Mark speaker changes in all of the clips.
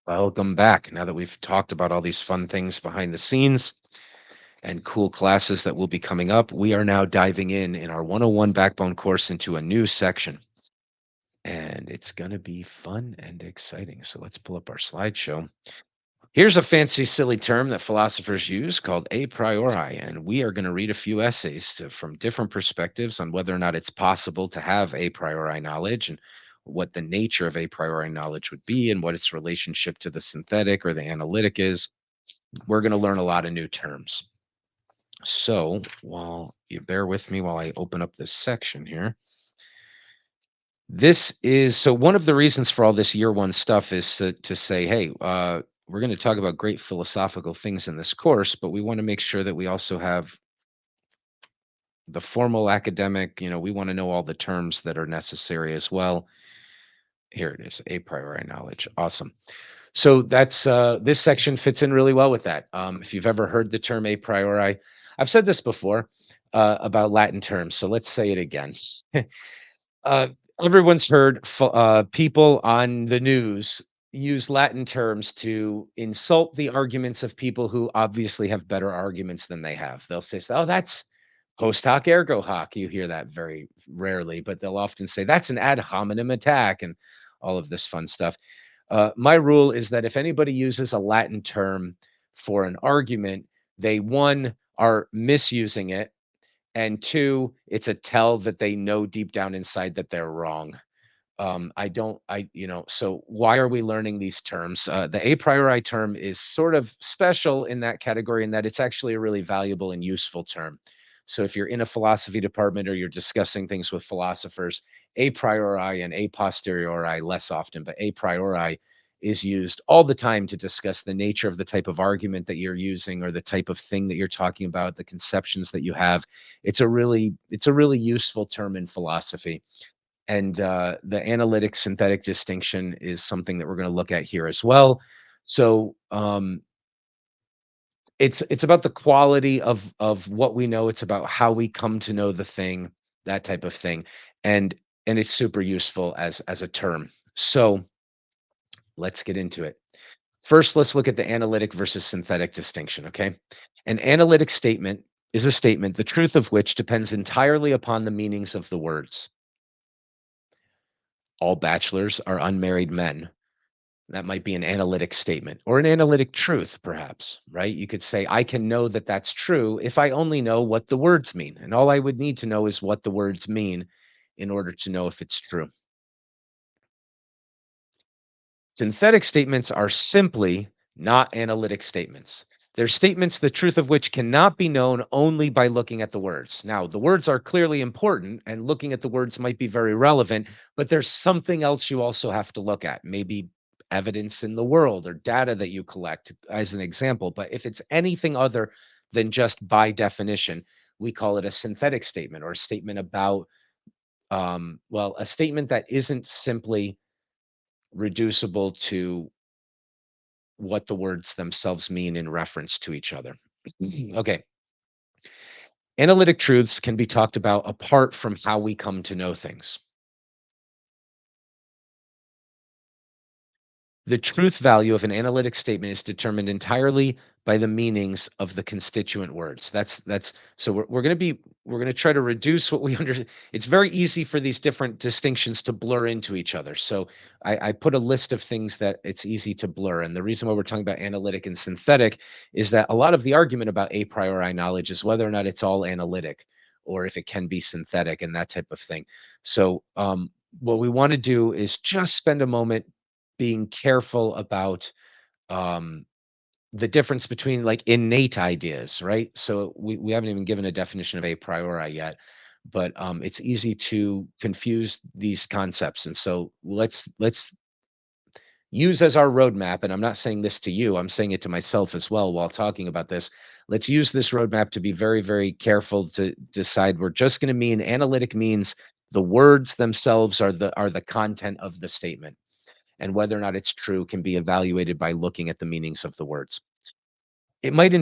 Speaker 1: Welcome back. Now that we've talked about all these fun things behind the scenes and cool classes that will be coming up, we are now diving in our 101 Backbone course into a new section. And it's going to be fun and exciting. So let's pull up our slideshow. Here's a fancy, silly term that philosophers use called a priori. And we are going to read a few essays from different perspectives on whether or not it's possible to have a priori knowledge and what the nature of a priori knowledge would be and what its relationship to the synthetic or the analytic is. We're going to learn a lot of new terms. So, while you bear with me while I open up this section here, this is so one of the reasons for all this year one stuff is to say, hey, we're going to talk about great philosophical things in this course, but we want to make sure that we also have the formal academic, we want to know all the terms that are necessary as well. Here it is, a priori knowledge. Awesome. So that's this section fits in really well with that. If you've ever heard the term a priori, I've said this before about Latin terms, so let's say it again. uh, Everyone's heard people on the news use Latin terms to insult the arguments of people who obviously have better arguments than they have. They'll say, "Oh, that's post hoc ergo hoc." You hear that very rarely, but they'll often say that's an ad hominem attack and all of this fun stuff. My rule is that if anybody uses a Latin term for an argument, they one are misusing it, and two, it's a tell that they know deep down inside that they're wrong. I don't, I, so why are we learning these terms? The a priori term is sort of special in that category in that it's actually a really valuable and useful term. So if you're in a philosophy department or you're discussing things with philosophers, a priori and a posteriori less often, but a priori is used all the time to discuss the nature of the type of argument that you're using or the type of thing that you're talking about, the conceptions that you have. It's a really useful term in philosophy. And the analytic synthetic distinction is something that we're going to look at here as well. So it's about the quality of what we know. It's about how we come to know the thing, that type of thing, and it's super useful as a term. So let's get into it. First, let's look at the analytic versus synthetic distinction. Okay, an analytic statement is a statement the truth of which depends entirely upon the meanings of the words. All bachelors are unmarried men. That might be an analytic statement or an analytic truth, perhaps, right? You could say, I can know that that's true if I only know what the words mean. And all I would need to know is what the words mean in order to know if it's true. Synthetic statements are simply not analytic statements. They're statements the truth of which cannot be known only by looking at the words. Now, the words are clearly important, and looking at the words might be very relevant, but there's something else you also have to look at. Maybe evidence in the world or data that you collect, as an example. But if it's anything other than just by definition, we call it a synthetic statement or a statement about, well, a statement that isn't simply reducible to what the words themselves mean in reference to each other. Okay. Analytic truths can be talked about apart from how we come to know things. The truth value of an analytic statement is determined entirely by the meanings of the constituent words. That's so we're going to try to reduce what we understand. It's very easy for these different distinctions to blur into each other. So I put a list of things that it's easy to blur. And the reason why we're talking about analytic and synthetic is that a lot of the argument about a priori knowledge is whether or not it's all analytic or if it can be synthetic and that type of thing. So what we want to do is just spend a moment being careful about um, the difference between like innate ideas, right? So we haven't even given a definition of a priori yet, but it's easy to confuse these concepts. And so let's use as our roadmap, and I'm not saying this to you, I'm saying it to myself as well while talking about this. Let's use this roadmap to be very, very careful to decide we're just going to mean analytic means the words themselves are the content of the statement and whether or not it's true can be evaluated by looking at the meanings of the words. It might be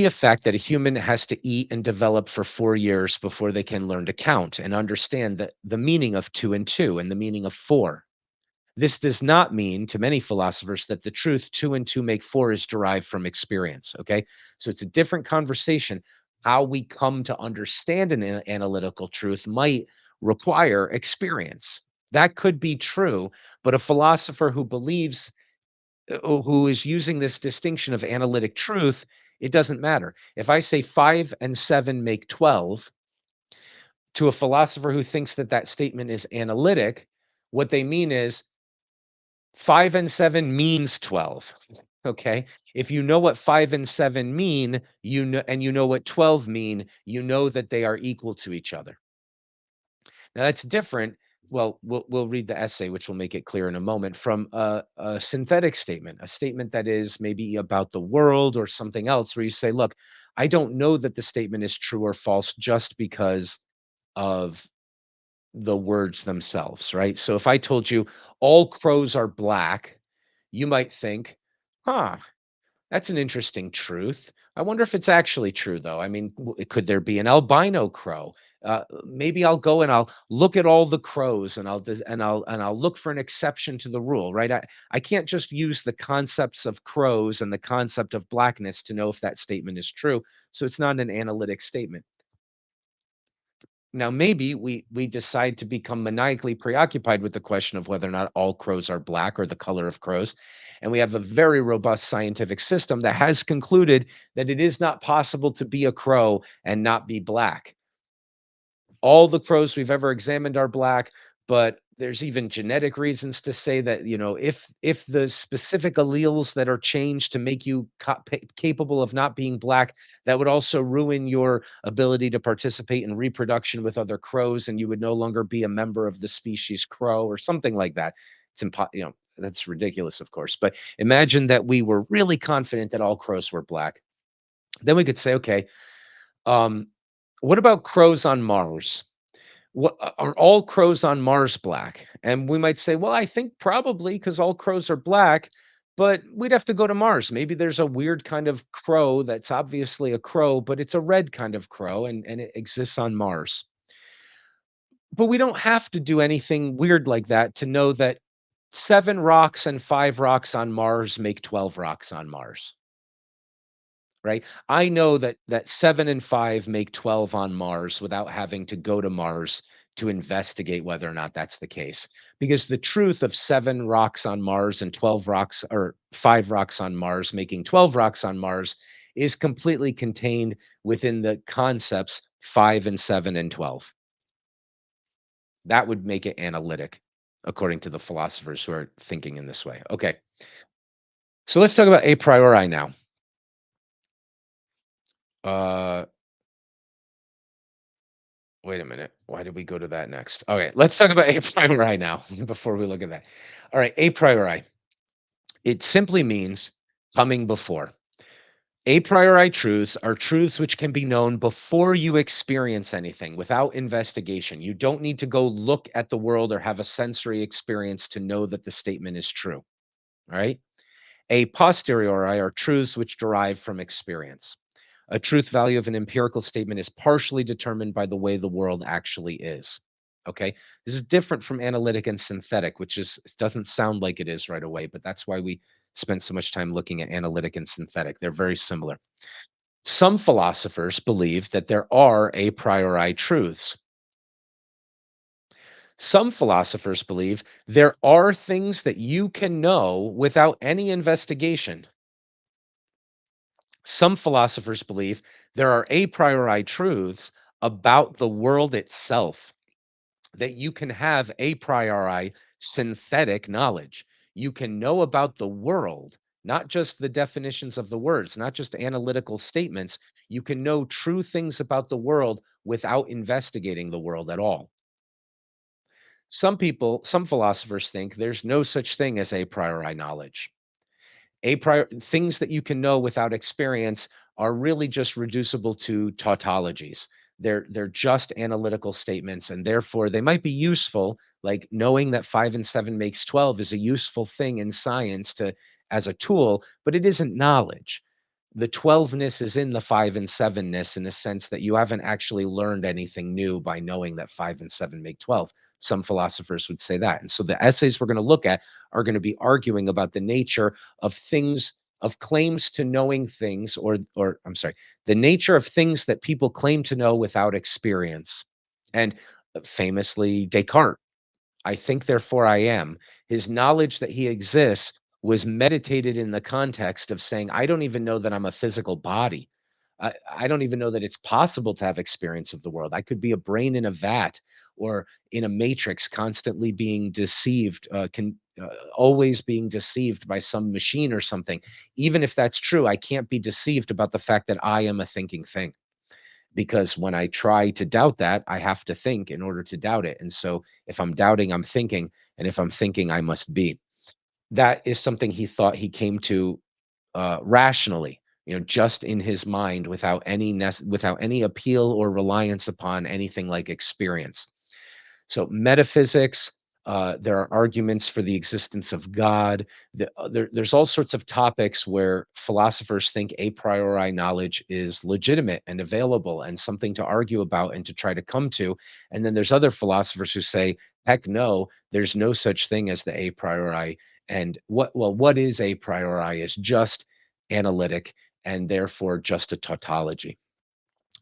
Speaker 1: a fact that a human has to eat and develop for 4 years before they can learn to count and understand the meaning of two and two and the meaning of four. This does not mean, to many philosophers, that the truth 2 and 2 make 4 is derived from experience. Okay. So it's a different conversation. How we come to understand an analytical truth might require experience. That could be true, but a philosopher who believes, who is using this distinction of analytic truth, it doesn't matter. If I say 5 and 7 make 12, to a philosopher who thinks that that statement is analytic, what they mean is 5 and 7 means 12. Okay. If you know what 5 and 7 mean, you know, and you know what 12 mean, you know that they are equal to each other. Now that's different. Well, we'll read the essay, which will make it clear in a moment, from a synthetic statement, a statement that is maybe about the world or something else, where you say, "Look, I don't know that the statement is true or false just because of the words themselves," right? So if I told you all crows are black, you might think, "Huh, that's an interesting truth. I wonder if it's actually true, though. I mean, could there be an albino crow? Maybe I'll go and I'll look at all the crows and I'll look for an exception to the rule, right? I can't just use the concepts of crows and the concept of blackness to know if that statement is true. So it's not an analytic statement. Now, maybe we decide to become maniacally preoccupied with the question of whether or not all crows are black or the color of crows, and we have a very robust scientific system that has concluded that it is not possible to be a crow and not be black. All the crows we've ever examined are black, but there's even genetic reasons to say that, if the specific alleles that are changed to make you capable of not being black, that would also ruin your ability to participate in reproduction with other crows, and you would no longer be a member of the species crow or something like that. That's ridiculous, of course. But imagine that we were really confident that all crows were black. Then we could say, okay, um, what about crows on Mars? What are all crows on Mars black? And we might say, well, I think probably because all crows are black, but we'd have to go to Mars. Maybe there's a weird kind of crow that's obviously a crow, but it's a red kind of crow and it exists on Mars. But we don't have to do anything weird like that to know that 7 rocks and 5 rocks on Mars make 12 rocks on Mars. Right? I know that 7 and 5 make 12 on Mars without having to go to Mars to investigate whether or not that's the case. Because the truth of 7 rocks on Mars and 12 rocks or 5 rocks on Mars making 12 rocks on Mars is completely contained within the concepts 5 and 7 and 12. That would make it analytic, according to the philosophers who are thinking in this way. Okay. So let's talk about a priori now. Uh Wait a minute. Why did we go to that next? Okay, let's talk about a priori now before we look at that. All right, a priori. It simply means coming before. A priori truths are truths which can be known before you experience anything without investigation. You don't need to go look at the world or have a sensory experience to know that the statement is true. All right. A posteriori are truths which derive from experience. A truth value of an empirical statement is partially determined by the way the world actually is. Okay. This is different from analytic and synthetic, which is it doesn't sound like it is right away, but that's why we spent so much time looking at analytic and synthetic. They're very similar. Some philosophers believe that there are a priori truths. Some philosophers believe there are things that you can know without any investigation. Some philosophers believe there are a priori truths about the world itself, that you can have a priori synthetic knowledge. You can know about the world, not just the definitions of the words, not just analytical statements. You can know true things about the world without investigating the world at all. Some philosophers think there's no such thing as a priori knowledge. A prior things that you can know without experience are really just reducible to tautologies. They're just analytical statements, and therefore they might be useful. Like knowing that 5 and 7 makes 12 is a useful thing in science to as a tool, but it isn't knowledge. the 12-ness is in the 5 and 7-ness in a sense that you haven't actually learned anything new by knowing that 5 and 7 make 12. Some philosophers would say that. And so the essays we're going to look at are going to be arguing about the nature of things, of claims to knowing things, or I'm sorry, the nature of things that people claim to know without experience. And famously, Descartes, I think, therefore I am. His knowledge that he exists was meditated in the context of saying, I don't even know that I'm a physical body. I don't even know that it's possible to have experience of the world. I could be a brain in a vat or in a matrix, constantly being deceived, always being deceived by some machine or something. Even if that's true, I can't be deceived about the fact that I am a thinking thing, because when I try to doubt that, I have to think in order to doubt it. And so if I'm doubting, I'm thinking, and if I'm thinking, I must be. That is something he thought he came to rationally, just in his mind, without without any appeal or reliance upon anything like experience. So metaphysics, there are arguments for the existence of God. There's all sorts of topics where philosophers think a priori knowledge is legitimate and available and something to argue about and to try to come to. And then there's other philosophers who say, heck no, there's no such thing as the a priori. And what is a priori is just analytic and therefore just a tautology.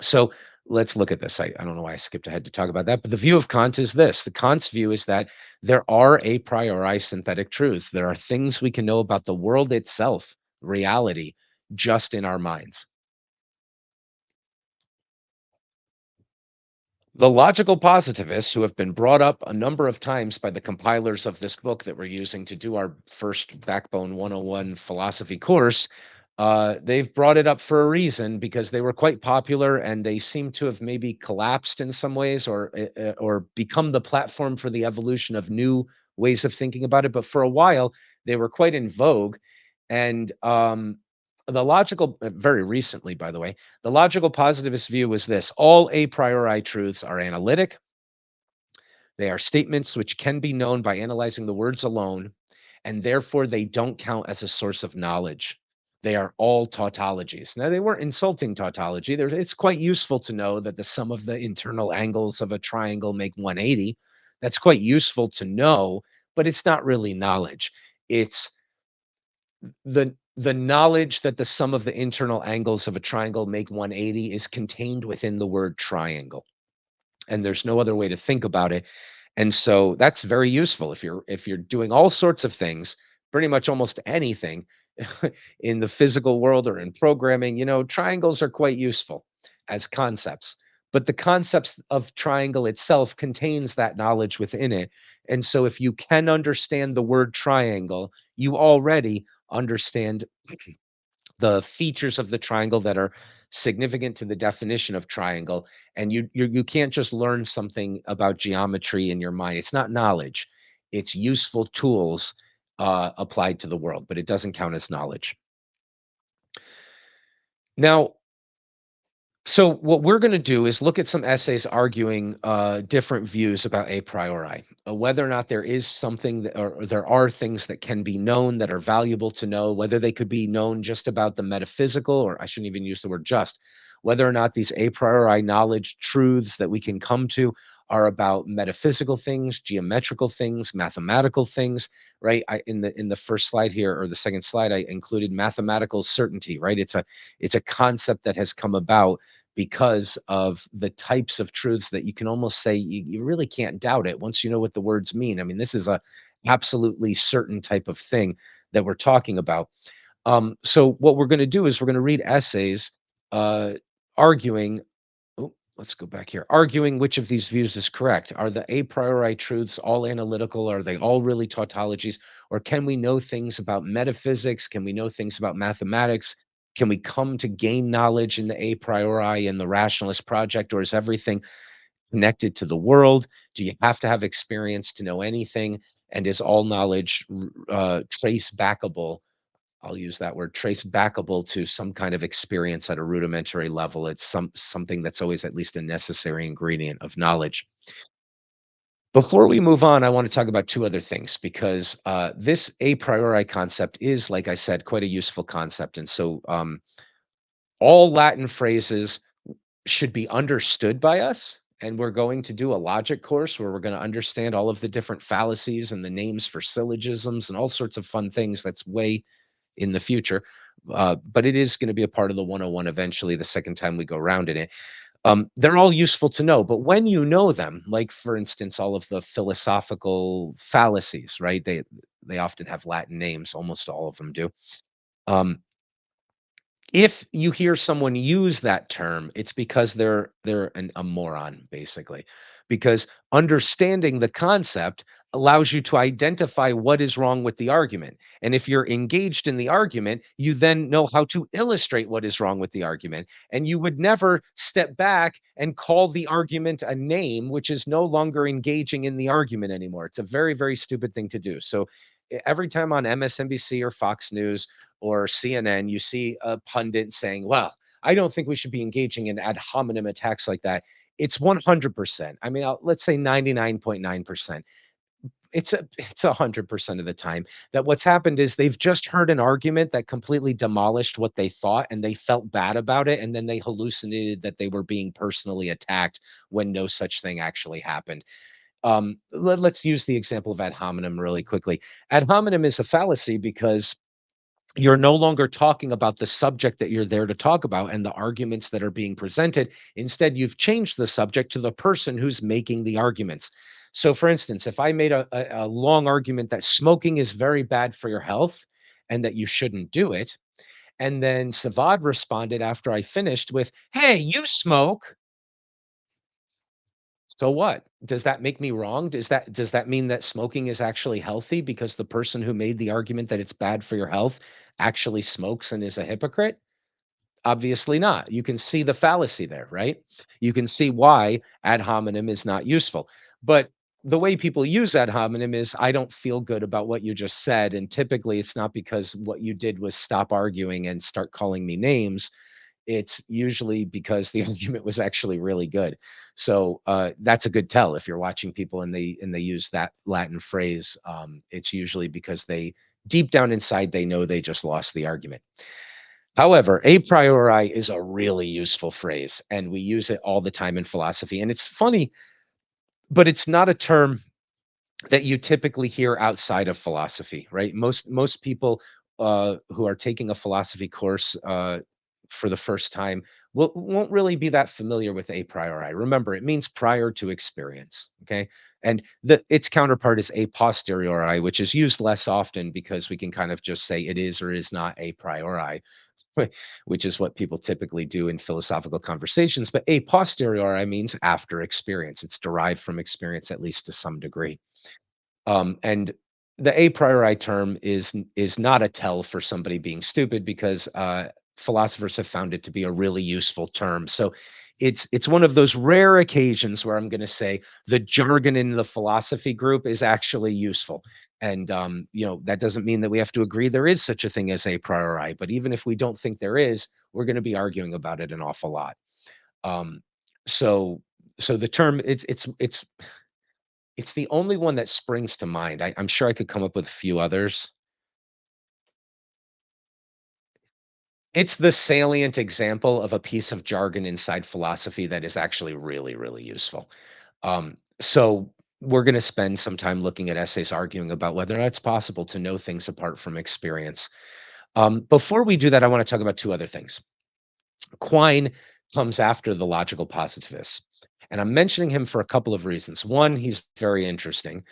Speaker 1: So let's look at this. I don't know why I skipped ahead to talk about that, but the view of Kant is this. The Kant's view is that there are a priori synthetic truths. There are things we can know about the world itself, reality, just in our minds. The logical positivists, who have been brought up a number of times by the compilers of this book that we're using to do our first Backbone 101 philosophy course, they've brought it up for a reason, because they were quite popular and they seem to have maybe collapsed in some ways, or become the platform for the evolution of new ways of thinking about it. But for a while, they were quite in vogue. And very recently, by the way, the logical positivist view was this: all a priori truths are analytic. They are statements which can be known by analyzing the words alone, and therefore they don't count as a source of knowledge. They are all tautologies. Now, they weren't insulting tautology. It's quite useful to know that the sum of the internal angles of a triangle make 180. That's quite useful to know, but it's not really knowledge. It's the knowledge that the sum of the internal angles of a triangle make 180 is contained within the word triangle, and there's no other way to think about it. And so that's very useful if you're doing all sorts of things, pretty much almost anything in the physical world or in programming. Triangles are quite useful as concepts, but the concepts of triangle itself contains that knowledge within it. And so if you can understand the word triangle, you already understand the features of the triangle that are significant to the definition of triangle. And you can't just learn something about geometry in your mind. It's not knowledge. It's useful tools applied to the world, but it doesn't count as knowledge. Now, so what we're going to do is look at some essays arguing different views about a priori, whether or not there is something that, or there are things that can be known that are valuable to know, whether they could be known just about the metaphysical, or I shouldn't even use the word just, whether or not these a priori knowledge truths that we can come to are about metaphysical things, geometrical things, mathematical things, right? In the first slide here, or the second slide, I included mathematical certainty, right? It's a concept that has come about because of the types of truths that you can almost say you really can't doubt it once you know what the words mean. I mean, this is a absolutely certain type of thing that we're talking about. So what we're going to do is we're going to read essays uh, arguing. Oh, let's go back here. Arguing which of these views is correct. Are the a priori truths all analytical? Are they all really tautologies? Or can we know things about metaphysics? Can we know things about mathematics? Can we come to gain knowledge in the a priori and the rationalist project? Or is everything connected to the world? Do you have to have experience to know anything? And is all knowledge trace backable? I'll use that word, trace backable to some kind of experience at a rudimentary level. It's something that's always at least a necessary ingredient of knowledge. Before we move on, I want to talk about two other things, because this a priori concept is, like I said, quite a useful concept. And so all Latin phrases should be understood by us, and we're going to do a logic course where we're going to understand all of the different fallacies and the names for syllogisms and all sorts of fun things. That's way in the future, but it is going to be a part of the 101 eventually the second time we go around in it. They're all useful to know, but when you know them, like for instance, all of the philosophical fallacies, right? They often have Latin names, almost all of them do. Um, if you hear someone use that term, it's because a moron, basically. Because understanding the concept allows you to identify what is wrong with the argument. And if you're engaged in the argument, you then know how to illustrate what is wrong with the argument. And you would never step back and call the argument a name, which is no longer engaging in the argument anymore. It's a very, very stupid thing to do. So every time on MSNBC or Fox News or CNN, you see a pundit saying, well, I don't think we should be engaging in ad hominem attacks like that. It's 100%. I mean, let's say 99.9%. It's 100% of the time that what's happened is they've just heard an argument that completely demolished what they thought and they felt bad about it. And then they hallucinated that they were being personally attacked when no such thing actually happened. Let's use the example of ad hominem really quickly. Ad hominem is a fallacy because you're no longer talking about the subject that you're there to talk about and the arguments that are being presented. Instead, you've changed the subject to the person who's making the arguments. So, for instance, if I made a long argument that smoking is very bad for your health and that you shouldn't do it, and then Savad responded after I finished with, "Hey, you smoke." So what? Does that make me wrong? Does that mean that smoking is actually healthy because the person who made the argument that it's bad for your health actually smokes and is a hypocrite? Obviously not. You can see the fallacy there, right? You can see why ad hominem is not useful. But the way people use ad hominem is I don't feel good about what you just said. And typically it's not because what you did was stop arguing and start calling me names. It's usually because the argument was actually really good. So that's a good tell if you're watching people and they use that Latin phrase. It's usually because they deep down inside they know they just lost the argument. However, a priori is a really useful phrase, and we use it all the time in philosophy. And it's funny, but it's not a term that you typically hear outside of philosophy, right? Most people who are taking a philosophy course for the first time won't really be that familiar with a priori. Remember, it means prior to experience. Okay, and its counterpart is a posteriori, which is used less often because we can kind of just say it is or is not a priori, which is what people typically do in philosophical conversations. But a posteriori means after experience. It's derived from experience, at least to some degree. And the a priori term is not a tell for somebody being stupid because philosophers have found it to be a really useful term. So it's one of those rare occasions where I'm going to say the jargon in the philosophy group is actually useful. And that doesn't mean that we have to agree there is such a thing as a priori. But even if we don't think there is, we're going to be arguing about it an awful lot. Um, so so the term it's the only one that springs to mind. I'm sure I could come up with a few others. It's the salient example of a piece of jargon inside philosophy that is actually really, really useful. So we're going to spend some time looking at essays arguing about whether or not it's possible to know things apart from experience. Before we do that, I want to talk about two other things. Quine comes after the logical positivists. And I'm mentioning him for a couple of reasons. One, he's very interesting.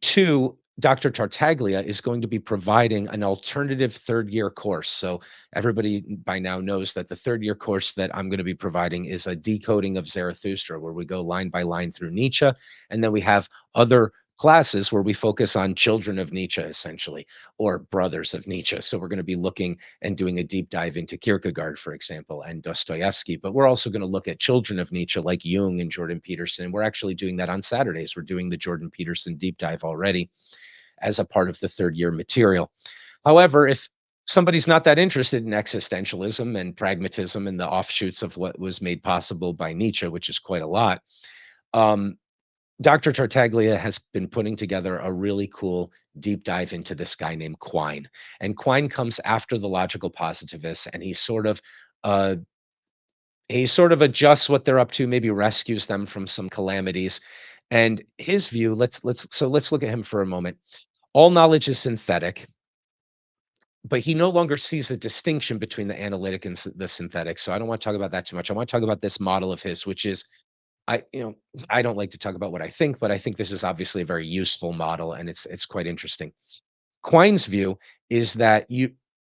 Speaker 1: Two, Dr. Tartaglia is going to be providing an alternative third year course. So, everybody by now knows that the third year course that I'm going to be providing is a decoding of Zarathustra, where we go line by line through Nietzsche. And then we have other classes where we focus on children of Nietzsche, essentially, or brothers of Nietzsche. So, we're going to be looking and doing a deep dive into Kierkegaard, for example, and Dostoevsky. But we're also going to look at children of Nietzsche like Jung and Jordan Peterson. We're actually doing that on Saturdays. We're doing the Jordan Peterson deep dive already as a part of the third year material. However, if somebody's not that interested in existentialism and pragmatism and the offshoots of what was made possible by Nietzsche, which is quite a lot, um, Dr. Tartaglia has been putting together a really cool deep dive into this guy named Quine. And Quine comes after the logical positivists, and he's sort of Uh, he sort of adjusts what they're up to, maybe rescues them from some calamities. And his view, let's look at him for a moment. All knowledge is synthetic, but he no longer sees a distinction between the analytic and the synthetic. So I don't want to talk about that too much. I want to talk about this model of his, which is I don't like to talk about what I think, but I think this is obviously a very useful model and it's quite interesting. Quine's view is that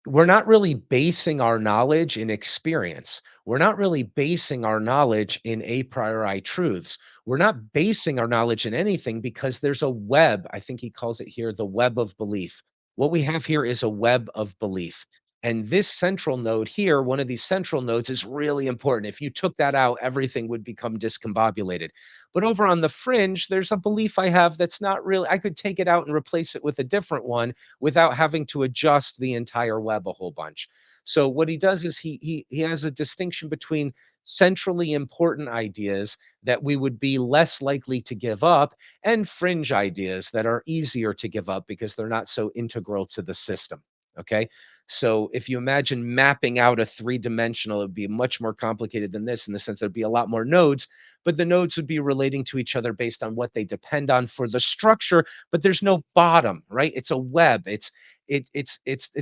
Speaker 1: we're not really basing our knowledge in experience. We're not really basing our knowledge in a priori truths. We're not basing our knowledge in anything because there's a web. I think he calls it here the web of belief. What we have here is a web of belief. And this central node here, one of these central nodes is really important. If you took that out, everything would become discombobulated. But over on the fringe, there's a belief I have that's not really, I could take it out and replace it with a different one without having to adjust the entire web a whole bunch. So what he does is he has a distinction between centrally important ideas that we would be less likely to give up and fringe ideas that are easier to give up because they're not so integral to the system. Okay. So if you imagine mapping out a three-dimensional, it'd be much more complicated than this in the sense there'd be a lot more nodes, but the nodes would be relating to each other based on what they depend on for the structure, but there's no bottom, right? It's a web. It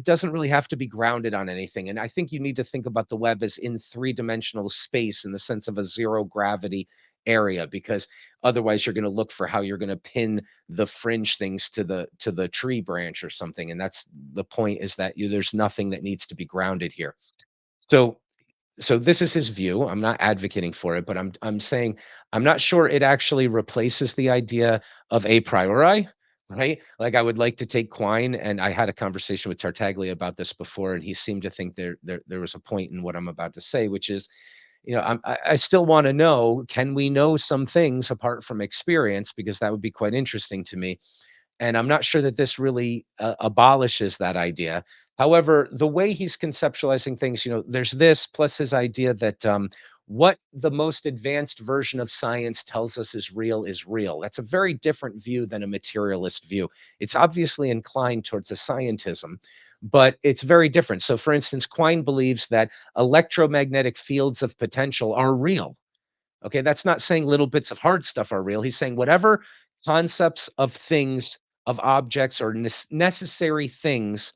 Speaker 1: doesn't really have to be grounded on anything. And I think you need to think about the web as in three-dimensional space in the sense of a zero gravity area, because otherwise you're going to look for how you're going to pin the fringe things to the tree branch or something. And that's the point, is that there's nothing that needs to be grounded here. So so this is his view. I'm not advocating for it, but I'm saying I'm not sure it actually replaces the idea of a priori, right? Like I would like to take Quine, and I had a conversation with Tartaglia about this before, and he seemed to think there was a point in what I'm about to say, which is, I still want to know, can we know some things apart from experience? Because that would be quite interesting to me. And I'm not sure that this really abolishes that idea. However, the way he's conceptualizing things, there's this plus his idea that what the most advanced version of science tells us is real is real. That's a very different view than a materialist view. It's obviously inclined towards a scientism, but it's very different. So, for instance, Quine believes that electromagnetic fields of potential are real. Okay, that's not saying little bits of hard stuff are real. He's saying whatever concepts of things, of objects, or necessary things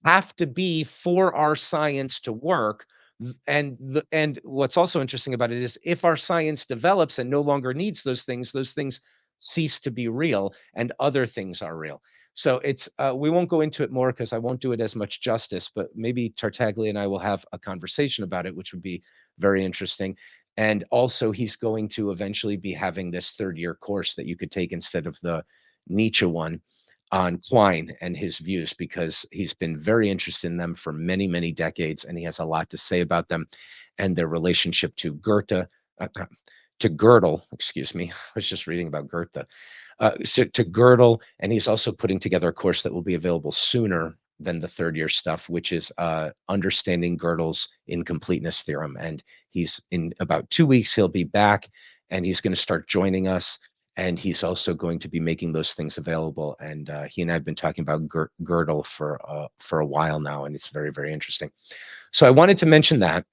Speaker 1: have to be for our science to work. And what's also interesting about it is if our science develops and no longer needs those things cease to be real, and other things are real. So it's we won't go into it more because I won't do it as much justice. But maybe Tartaglia and I will have a conversation about it, which would be very interesting. And also, he's going to eventually be having this third-year course that you could take instead of the Nietzsche one on Quine and his views, because he's been very interested in them for many, many decades, and he has a lot to say about them and their relationship to to Gödel. Excuse me, I was just reading about Goethe. To Gödel, and he's also putting together a course that will be available sooner than the third year stuff, which is understanding Gödel's incompleteness theorem. And he's in about 2 weeks. He'll be back, and he's going to start joining us, and he's also going to be making those things available. And he and I have been talking about Gödel for a while now, and it's very, very interesting. So I wanted to mention that.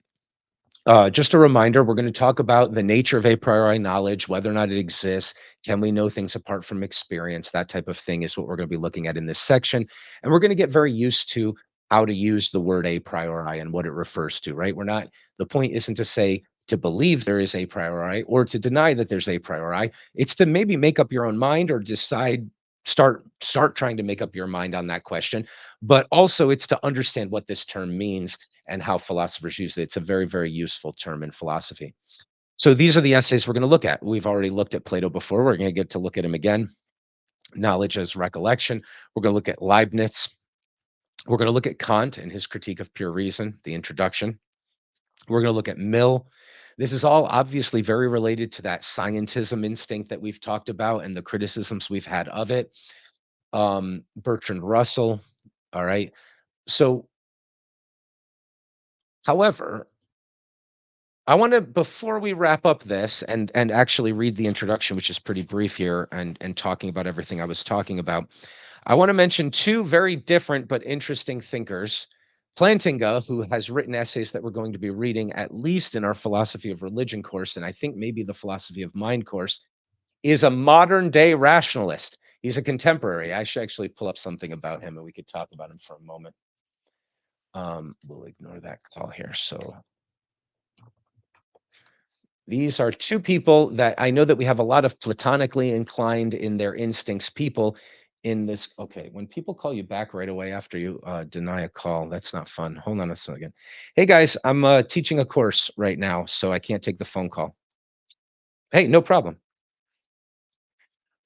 Speaker 1: Just a reminder, we're going to talk about the nature of a priori knowledge, whether or not it exists. Can we know things apart from experience? That type of thing is what we're going to be looking at in this section. And we're going to get very used to how to use the word a priori and what it refers to, right? The point isn't to say to believe there is a priori or to deny that there's a priori. It's to maybe make up your own mind or start trying to make up your mind on that question. But also it's to understand what this term means and how philosophers use it. It's a very, very useful term in philosophy. So these are the essays we're going to look at. We've already looked at Plato before. We're going to get to look at him again. Knowledge as recollection. We're going to look at Leibniz. We're going to look at Kant and his critique of pure reason, the introduction. We're going to look at Mill. This is all obviously very related to that scientism instinct that we've talked about and the criticisms we've had of it. Bertrand Russell. All right. So, however, I want to, before we wrap up this and actually read the introduction, which is pretty brief here, and talking about everything I was talking about, I want to mention two very different but interesting thinkers Plantinga, who has written essays that we're going to be reading at least in our philosophy of religion course, and I think maybe the philosophy of mind course, is a modern day rationalist. He's a contemporary. I should actually pull up something about him and we could talk about him for a moment. We'll ignore that call here. So these are two people that I know that we have a lot of platonically inclined in their instincts people in this. Okay, when people call you back right away after you deny a call, that's not fun. Hold on a second. Hey guys, I'm teaching a course right now, so I can't take the phone call. Hey, no problem.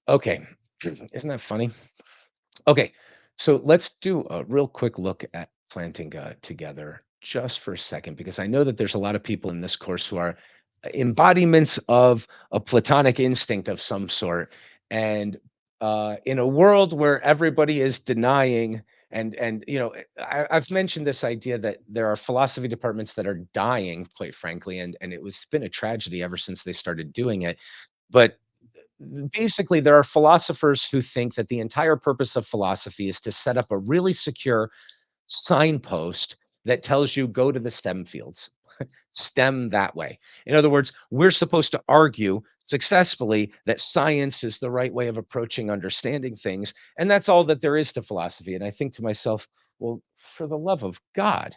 Speaker 1: Okay, isn't that funny? Okay, so let's do a real quick look at planting together just for a second, because I know that there's a lot of people in this course who are embodiments of a platonic instinct of some sort. And in a world where everybody is denying, and I've mentioned this idea that there are philosophy departments that are dying, quite frankly, and it's been a tragedy ever since they started doing it. But basically, there are philosophers who think that the entire purpose of philosophy is to set up a really secure signpost that tells you go to the STEM fields. STEM that way. In other words, we're supposed to argue successfully that science is the right way of approaching understanding things. And that's all that there is to philosophy. And I think to myself, well, for the love of God,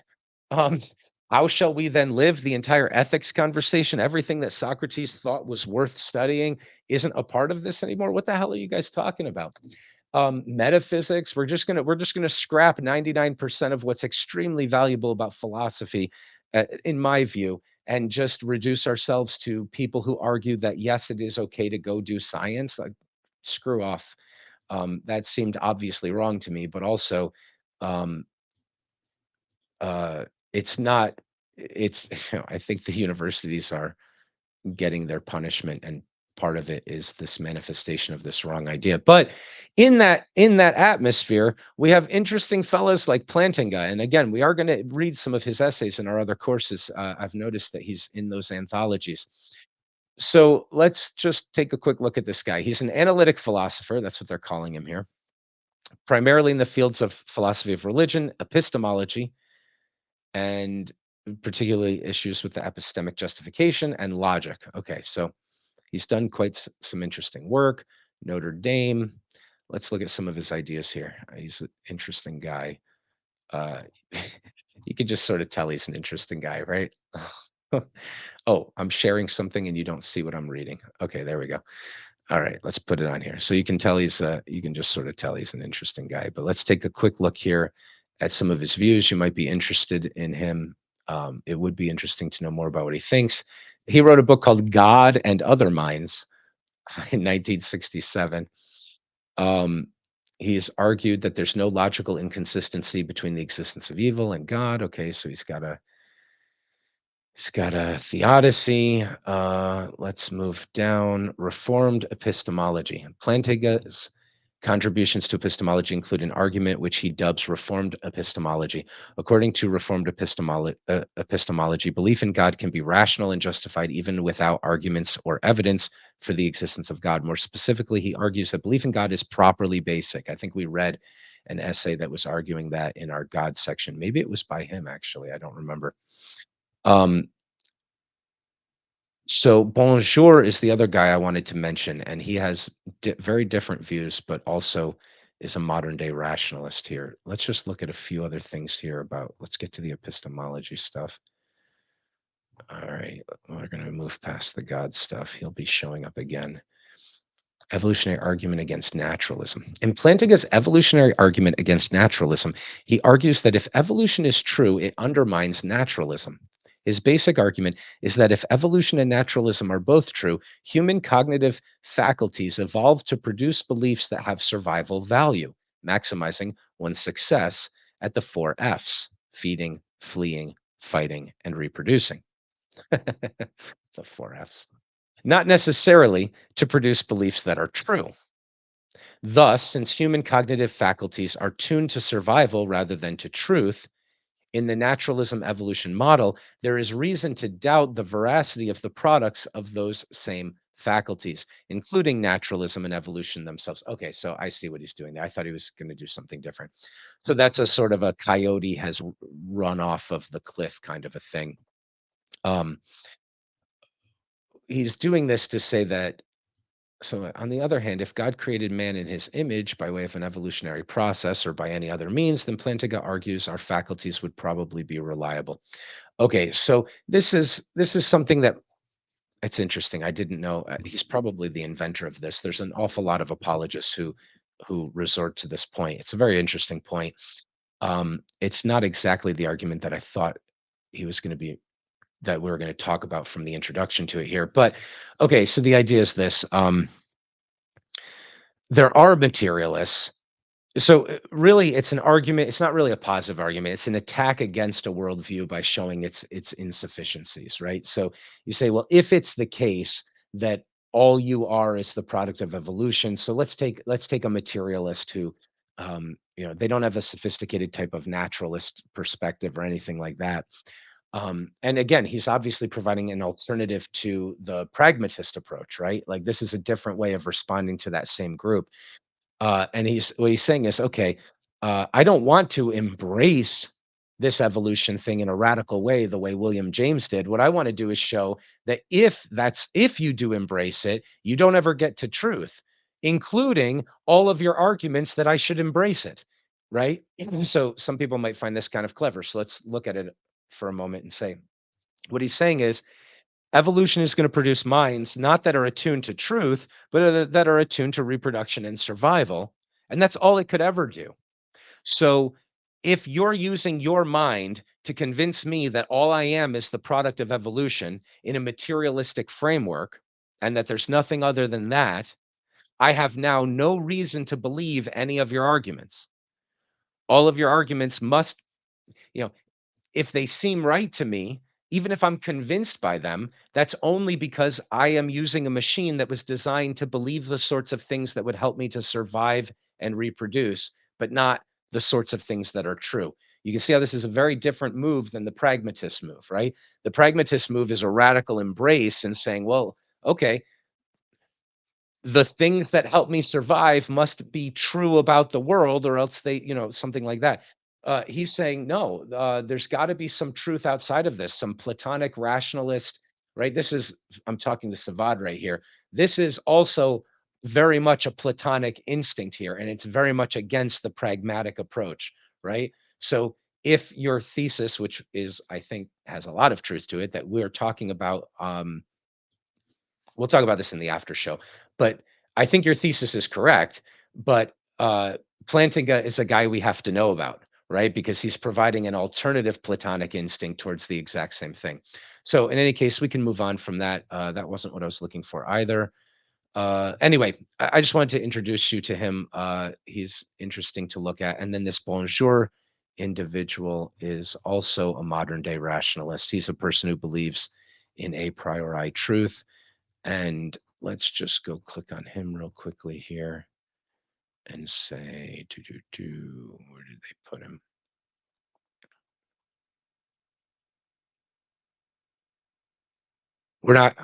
Speaker 1: um, how shall we then live the entire ethics conversation? Everything that Socrates thought was worth studying isn't a part of this anymore. What the hell are you guys talking about? Metaphysics, we're just gonna scrap 99% of what's extremely valuable about philosophy, in my view, and just reduce ourselves to people who argue that yes, it is okay to go do science. Like, screw off. That seemed obviously wrong to me, but also, um, uh, it's not. It's I think the universities are getting their punishment, and part of it is this manifestation of this wrong idea. But in that atmosphere, we have interesting fellas like Plantinga, and again, we are going to read some of his essays in our other courses. I've noticed that he's in those anthologies. So let's just take a quick look at this guy. He's an analytic philosopher. That's what they're calling him here, primarily in the fields of philosophy of religion, epistemology, and particularly issues with the epistemic justification and logic. Okay, so he's done quite some interesting work. Notre Dame. Let's look at some of his ideas here. He's an interesting guy. Uh, you could just sort of tell he's an interesting guy, right? Oh, I'm sharing something and you don't see what I'm reading. Okay, there we go. All right, let's put it on here. So you can tell you can just sort of tell he's an interesting guy. But let's take a quick look here at some of his views. You might be interested in him. It would be interesting to know more about what he thinks. He wrote a book called God and Other Minds in 1967. Um, he's argued that there's no logical inconsistency between the existence of evil and God. Okay, so he's got a theodicy. Let's move down. Reformed epistemology. Plantinga's contributions to epistemology include an argument which he dubs Reformed epistemology. According to Reformed epistemology, belief in God can be rational and justified even without arguments or evidence for the existence of God. More specifically, he argues that belief in God is properly basic. I think we read an essay that was arguing that in our God section. Maybe it was by him, actually. I don't remember. Um, so Bonjour is the other guy I wanted to mention, and he has very different views, but also is a modern day rationalist here. Let's just look at a few other things here about, let's get to the epistemology stuff. All right, we're going to move past the God stuff. He'll be showing up again. Evolutionary argument against naturalism. In Plantinga's evolutionary argument against naturalism, he argues that if evolution is true, it undermines naturalism. His basic argument is that if evolution and naturalism are both true, human cognitive faculties evolve to produce beliefs that have survival value, maximizing one's success at the four F's: feeding, fleeing, fighting, and reproducing. The four F's. Not necessarily to produce beliefs that are true. Thus, since human cognitive faculties are tuned to survival rather than to truth, in the naturalism evolution model, there is reason to doubt the veracity of the products of those same faculties, including naturalism and evolution themselves. Okay, so I see what he's doing there. I thought he was going to do something different. So that's a sort of a coyote has run off of the cliff kind of a thing. Um, he's doing this to say that so, on the other hand, if God created man in his image by way of an evolutionary process or by any other means, then Plantinga argues our faculties would probably be reliable. Okay, so this is something that it's interesting. I didn't know. He's probably the inventor of this. There's an awful lot of apologists who resort to this point. It's a very interesting point. It's not exactly the argument that I thought he was going to be that we were going to talk about from the introduction to it here. But okay, so the idea is this. There are materialists. So, really, it's an argument it's not really a positive argument, it's an attack against a worldview by showing its insufficiencies, right? So, you say, "Well, if it's the case that all you are is the product of evolution," so let's take a materialist who, they don't have a sophisticated type of naturalist perspective or anything like that. And again, he's obviously providing an alternative to the pragmatist approach, right? Like, this is a different way of responding to that same group. And what he's saying is, okay, I don't want to embrace this evolution thing in a radical way, the way William James did. What I want to do is show that if you do embrace it, you don't ever get to truth, including all of your arguments that I should embrace it, right? So some people might find this kind of clever. So let's look at it for a moment and say, what he's saying is evolution is going to produce minds not that are attuned to truth, but that are attuned to reproduction and survival. And that's all it could ever do. So if you're using your mind to convince me that all I am is the product of evolution in a materialistic framework, and that there's nothing other than that, I have now no reason to believe any of your arguments. All of your arguments must, you know, if they seem right to me, even if I'm convinced by them, that's only because I am using a machine that was designed to believe the sorts of things that would help me to survive and reproduce, but not the sorts of things that are true. You can see how this is a very different move than the pragmatist move, right? The pragmatist move is a radical embrace and saying, well, okay, the things that help me survive must be true about the world or else something like that. He's saying, no, there's got to be some truth outside of this, some Platonic rationalist, right? I'm talking to Savad right here. This is also very much a Platonic instinct here, and it's very much against the pragmatic approach, right? So if your thesis, which is, I think, has a lot of truth to it, that we're talking about, we'll talk about this in the after show, but I think your thesis is correct, but, Plantinga is a guy we have to know about, right? Because he's providing an alternative Platonic instinct towards the exact same thing. So in any case, we can move on from that. That wasn't what I was looking for either. Anyway, I just wanted to introduce you to him. He's interesting to look at. And then this Bonjour individual is also a modern day rationalist. He's a person who believes in a priori truth, and let's just go click on him real quickly here and say, where did they put him? We're not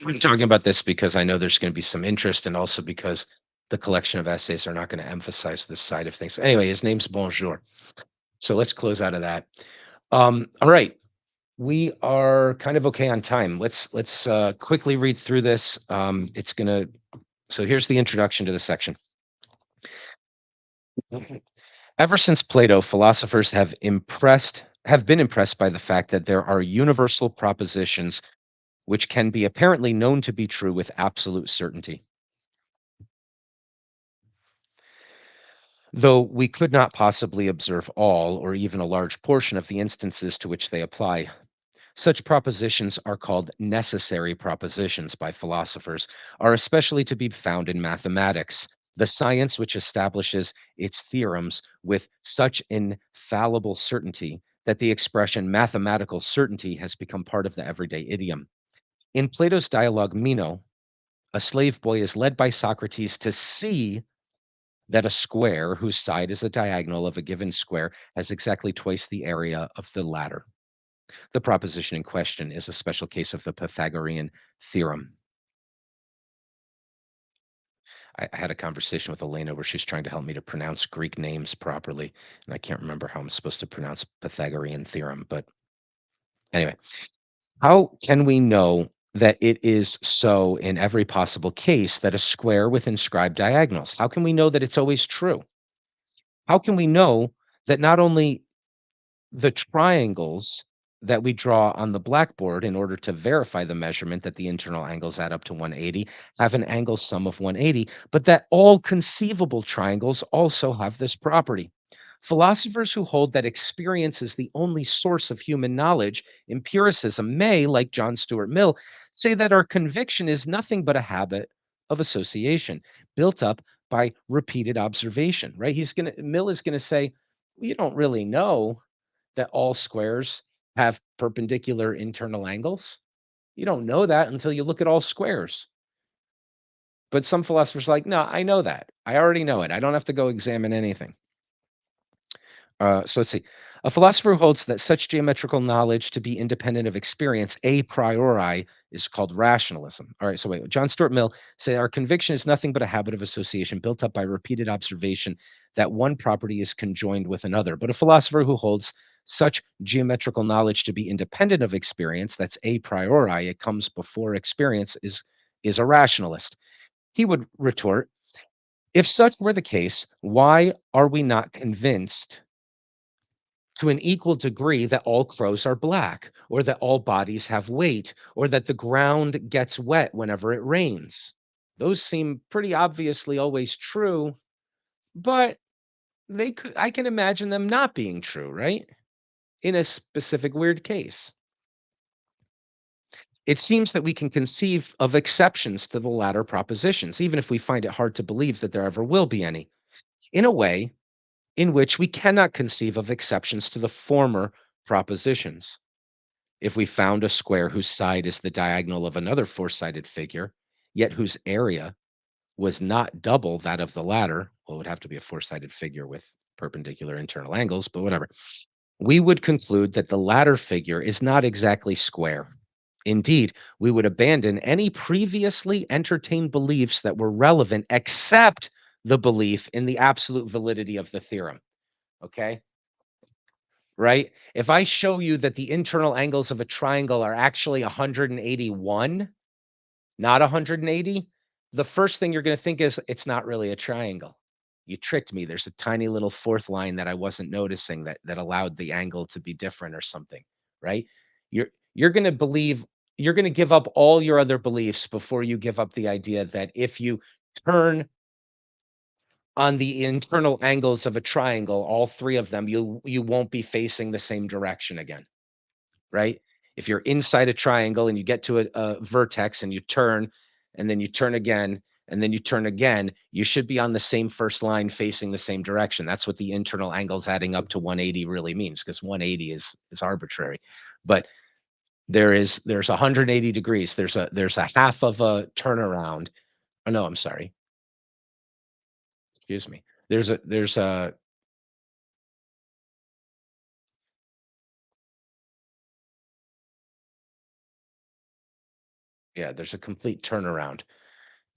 Speaker 1: I'm talking about this because I know there's going to be some interest, and also because the collection of essays are not going to emphasize this side of things. Anyway, his name's Bonjour. So let's close out of that. All right. We are kind of okay on time. Let's quickly read through this. It's gonna so here's the introduction to the section. Ever since Plato, philosophers have been impressed by the fact that there are universal propositions which can be apparently known to be true with absolute certainty, though we could not possibly observe all or even a large portion of the instances to which they apply. Such propositions are called necessary propositions by philosophers, are especially to be found in mathematics, the science which establishes its theorems with such infallible certainty that the expression mathematical certainty has become part of the everyday idiom. In Plato's dialogue Meno, a slave boy is led by Socrates to see that a square whose side is a diagonal of a given square has exactly twice the area of the latter. The proposition in question is a special case of the Pythagorean theorem. I had a conversation with Elena where she's trying to help me to pronounce Greek names properly, and I can't remember how I'm supposed to pronounce Pythagorean theorem. But anyway, how can we know that it is so in every possible case that a square with inscribed diagonals? How can we know that it's always true? How can we know that not only the triangles that we draw on the blackboard in order to verify the measurement that the internal angles add up to 180 have an angle sum of 180, but that all conceivable triangles also have this property. Philosophers who hold that experience is the only source of human knowledge, empiricism, may, like John Stuart Mill, say that our conviction is nothing but a habit of association built up by repeated observation, right? Mill is going to say, you don't really know that all squares have perpendicular internal angles. You don't know that until you look at all squares. But some philosophers are like, no, I know that. I already know it. I don't have to go examine anything. So let's see. A philosopher who holds that such geometrical knowledge to be independent of experience a priori is called rationalism. All right. So wait, John Stuart Mill say our conviction is nothing but a habit of association built up by repeated observation that one property is conjoined with another. But a philosopher who holds such geometrical knowledge to be independent of experience, that's a priori, it comes before experience, is a rationalist. He would retort, if such were the case, why are we not convinced to an equal degree that all crows are black, or that all bodies have weight, or that the ground gets wet whenever it rains? Those seem pretty obviously always true, but I can imagine them not being true, right? In a specific weird case. It seems that we can conceive of exceptions to the latter propositions, even if we find it hard to believe that there ever will be any, in a way in which we cannot conceive of exceptions to the former propositions. If we found a square whose side is the diagonal of another four-sided figure, yet whose area was not double that of the latter, well, it would have to be a four-sided figure with perpendicular internal angles, but whatever, we would conclude that the latter figure is not exactly square. Indeed, we would abandon any previously entertained beliefs that were relevant except the belief in the absolute validity of the theorem. Okay? Right? If I show you that the internal angles of a triangle are actually 181, not 180, the first thing you're going to think is it's not really a triangle. You tricked me. There's a tiny little fourth line that I wasn't noticing that allowed the angle to be different or something, right? You're you're going to believe you're going to give up all your other beliefs before you give up the idea that if you turn on the internal angles of a triangle, all three of them, you won't be facing the same direction again, right? If you're inside a triangle and you get to a vertex and you turn, and then you turn again, and then you turn again, you should be on the same first line facing the same direction. That's what the internal angles adding up to 180 really means, because 180 is arbitrary. But there's 180 degrees. There's a half of a turnaround. Oh no, I'm sorry. Excuse me. There's a yeah, there's a complete turnaround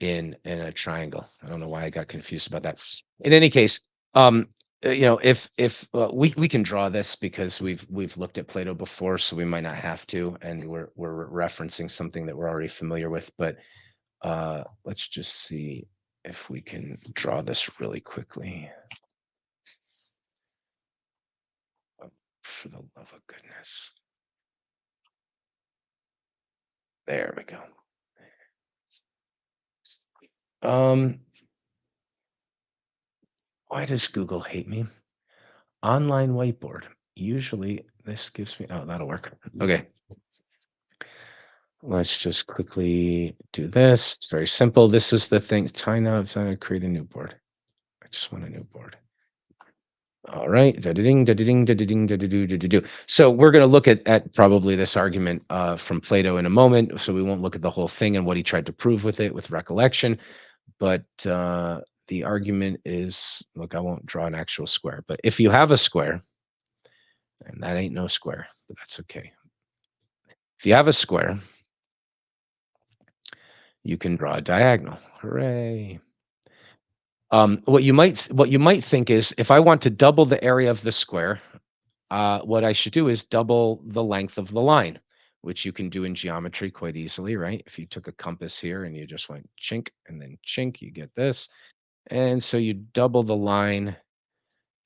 Speaker 1: in a triangle. I don't know why I got confused about that. In any case, um, if we can draw this because we've looked at Plato before, so we might not have to, and we're referencing something that we're already familiar with. But let's just see if we can draw this really quickly. Oh, for the love of goodness, there we go. Um, why does Google hate me? Online whiteboard. Usually this gives me, oh, that'll work. Okay. Let's just quickly do this. It's very simple. This is the thing. Time now. I'm trying to create a new board. I just want a new board. All right. Da-da-ding, da-da-ding, da-da-ding, da-da-doo, da-da-doo. So we're going to look at probably this argument from Plato in a moment. So we won't look at the whole thing and what he tried to prove with it with recollection. But the argument is, look, I won't draw an actual square. But if you have a square, and that ain't no square, but that's okay. If you have a square, you can draw a diagonal. Hooray. What you might think is if I want to double the area of the square, what I should do is double the length of the line, which you can do in geometry quite easily, right? If you took a compass here and you just went chink and then chink, you get this. And so you double the line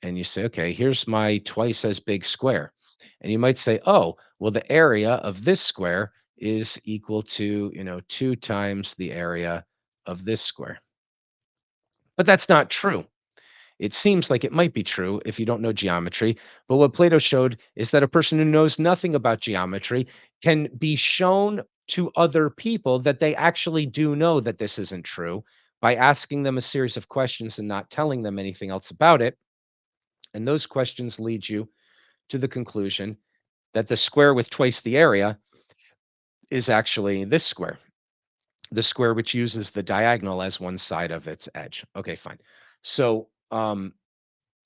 Speaker 1: and you say, okay, here's my twice as big square. And you might say, oh, well, the area of this square is equal to, two times the area of this square. But that's not true. It seems like it might be true if you don't know geometry, but what Plato showed is that a person who knows nothing about geometry can be shown to other people that they actually do know that this isn't true by asking them a series of questions and not telling them anything else about it. And those questions lead you to the conclusion that the square with twice the area is actually this square, the square which uses the diagonal as one side of its edge. Okay, fine. So,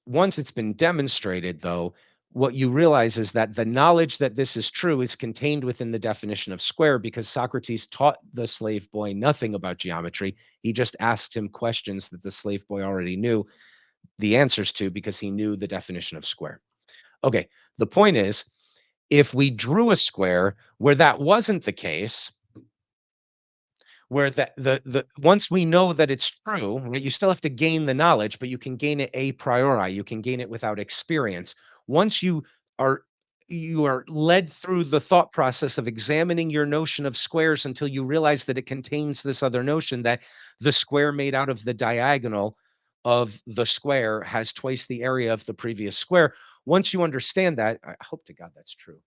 Speaker 1: once it's been demonstrated, though, what you realize is that the knowledge that this is true is contained within the definition of square because Socrates taught the slave boy nothing about geometry. He just asked him questions that the slave boy already knew the answers to because he knew the definition of square. Okay, the point is, if we drew a square where that wasn't the case, where the once we know that it's true, right, you still have to gain the knowledge, but you can gain it a priori, you can gain it without experience. Once are you are led through the thought process of examining your notion of squares until you realize that it contains this other notion that the square made out of the diagonal of the square has twice the area of the previous square. Once you understand that, I hope to God that's true.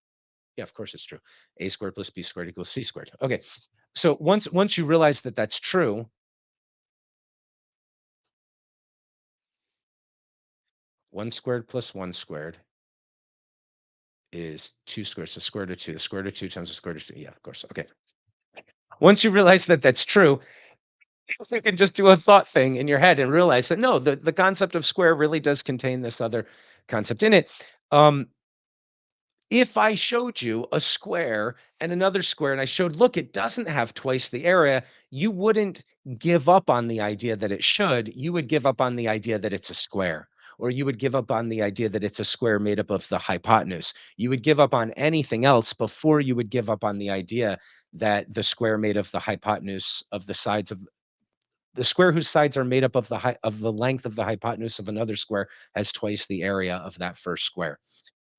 Speaker 1: Yeah, of course it's true. A squared plus b squared equals c squared. Okay. So once you realize that that's true, 1 squared plus 1 squared is 2 squared. So square root of 2. The square root of 2 times the square root of 2. Yeah, of course. Okay. Once you realize that that's true, you can just do a thought thing in your head and realize that no, the concept of square really does contain this other concept in it. Um, If I showed you a square and another square and I showed, look, it doesn't have twice the area, you wouldn't give up on the idea that it should. You would give up on the idea that it's a square, or you would give up on the idea that it's a square made up of the hypotenuse. You would give up on anything else before you would give up on the idea that the square made of the hypotenuse of the sides of the square whose sides are made up of the length of the hypotenuse of another square has twice the area of that first square.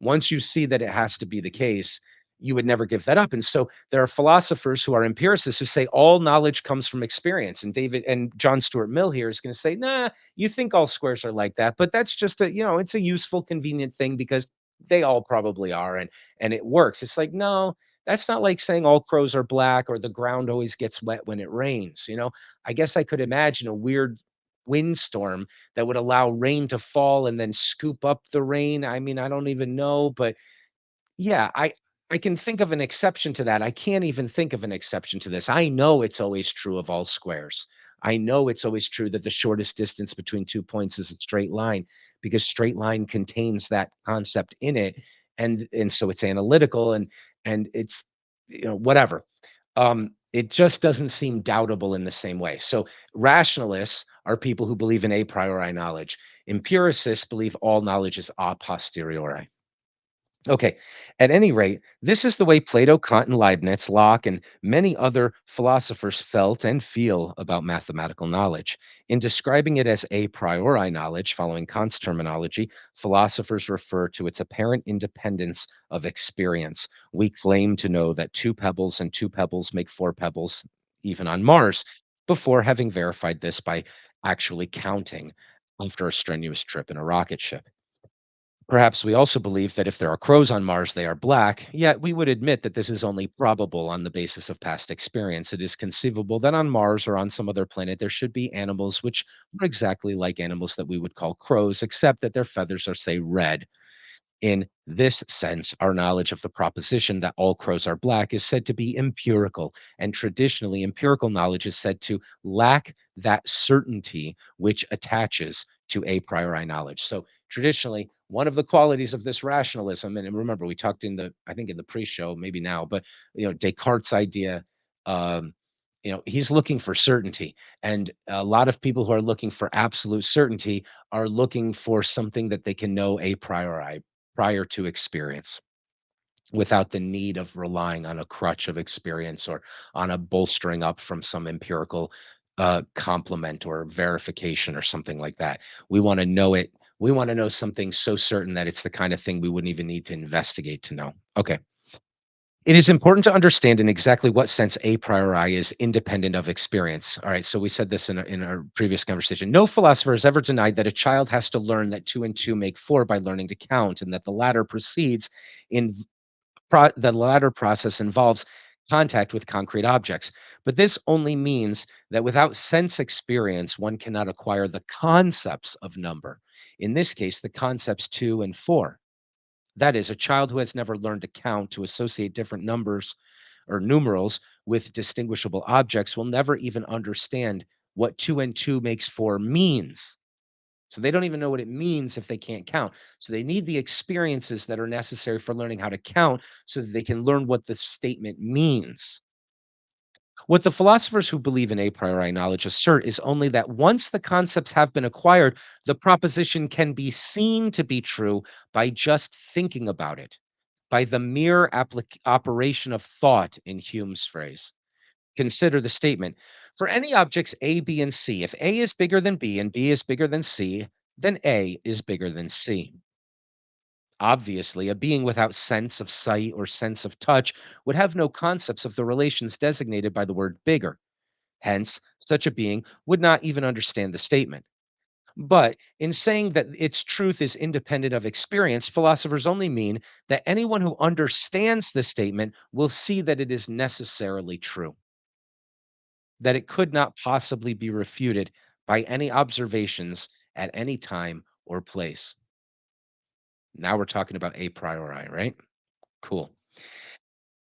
Speaker 1: Once you see that it has to be the case, you would never give that up. And so there are philosophers who are empiricists who say all knowledge comes from experience. And John Stuart Mill here is going to say, nah, you think all squares are like that, but that's just it's a useful, convenient thing because they all probably are, and it works. It's like, no, that's not like saying all crows are black or the ground always gets wet when it rains. I guess I could imagine a weird windstorm that would allow rain to fall and then scoop up the rain. I mean, I don't even know, but yeah, I can think of an exception to that. I can't even think of an exception to this. I know it's always true of all squares. I know it's always true that the shortest distance between 2 points is a straight line because straight line contains that concept in it, and so it's analytical and it's whatever. It just doesn't seem doubtable in the same way. So rationalists are people who believe in a priori knowledge. Empiricists believe all knowledge is a posteriori. Okay. At any rate, this is the way Plato, Kant, and Leibniz, Locke, and many other philosophers felt and feel about mathematical knowledge. In describing it as a priori knowledge, following Kant's terminology, philosophers refer to its apparent independence of experience. We claim to know that two pebbles and two pebbles make four pebbles, even on Mars, before having verified this by actually counting after a strenuous trip in a rocket ship. Perhaps we also believe that if there are crows on Mars, they are black, yet we would admit that this is only probable on the basis of past experience. It is conceivable that on Mars or on some other planet there should be animals which are exactly like animals that we would call crows, except that their feathers are, say, red. In this sense, our knowledge of the proposition that all crows are black is said to be empirical, and traditionally, empirical knowledge is said to lack that certainty which attaches to a priori knowledge. So, traditionally, one of the qualities of this rationalism, and remember, we talked I think in the pre-show, maybe now, but Descartes' idea um, He's looking for certainty. And a lot of people who are looking for absolute certainty are looking for something that they can know a priori, prior to experience, without the need of relying on a crutch of experience or on a bolstering up from some empirical complement or verification or something like that. We want to know it. We want to know something so certain that it's the kind of thing we wouldn't even need to investigate to know. Okay. It is important to understand in exactly what sense a priori is independent of experience. All right, so we said this in our previous conversation. No philosopher has ever denied that a child has to learn that two and two make four by learning to count, and that the latter proceeds in the latter process involves contact with concrete objects. But this only means that without sense experience, one cannot acquire the concepts of number. In this case, the concepts two and four. That is, a child who has never learned to count, to associate different numbers or numerals with distinguishable objects, will never even understand what two and two makes four means. So they don't even know what it means if they can't count. So they need the experiences that are necessary for learning how to count so that they can learn what the statement means. What the philosophers who believe in a priori knowledge assert is only that once the concepts have been acquired, the proposition can be seen to be true by just thinking about it, by the mere operation of thought, in Hume's phrase. Consider the statement: for any objects A, B, and C, if A is bigger than B and B is bigger than C, then A is bigger than C. Obviously, a being without sense of sight or sense of touch would have no concepts of the relations designated by the word bigger. Hence, such a being would not even understand the statement. But in saying that its truth is independent of experience, philosophers only mean that anyone who understands the statement will see that it is necessarily true, that it could not possibly be refuted by any observations at any time or place. Now we're talking about a priori, right? Cool.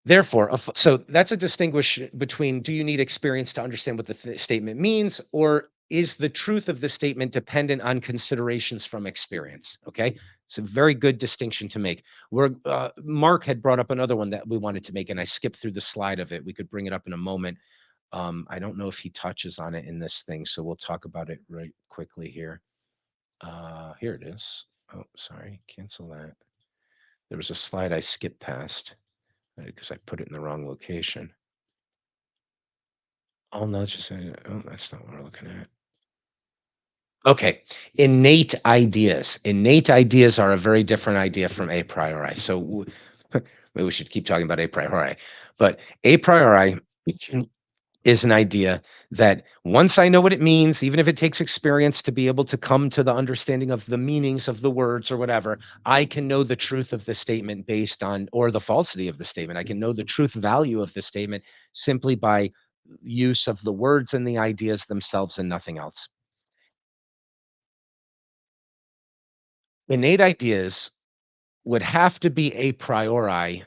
Speaker 1: Therefore, so that's a distinguish between, do you need experience to understand what the statement means, or is the truth of the statement dependent on considerations from experience? Okay, it's a very good distinction to make. Where Mark had brought up another one that we wanted to make, and I skipped through the slide of it. We could bring it up in a moment. I don't know if he touches on it in this thing, so we'll talk about it right quickly here. Here it is. Oh, sorry, cancel that. There was a slide I skipped past because I put it in the wrong location. Oh, no, it's just oh, that's not what we're looking at. Okay, innate ideas. Innate ideas are a very different idea from a priori. So maybe we should keep talking about a priori. But a priori is an idea that once I know what it means, even if it takes experience to be able to come to the understanding of the meanings of the words or whatever, I can know the truth of the statement based on, or the falsity of the statement. I can know the truth value of the statement simply by use of the words and the ideas themselves and nothing else. Innate ideas would have to be a priori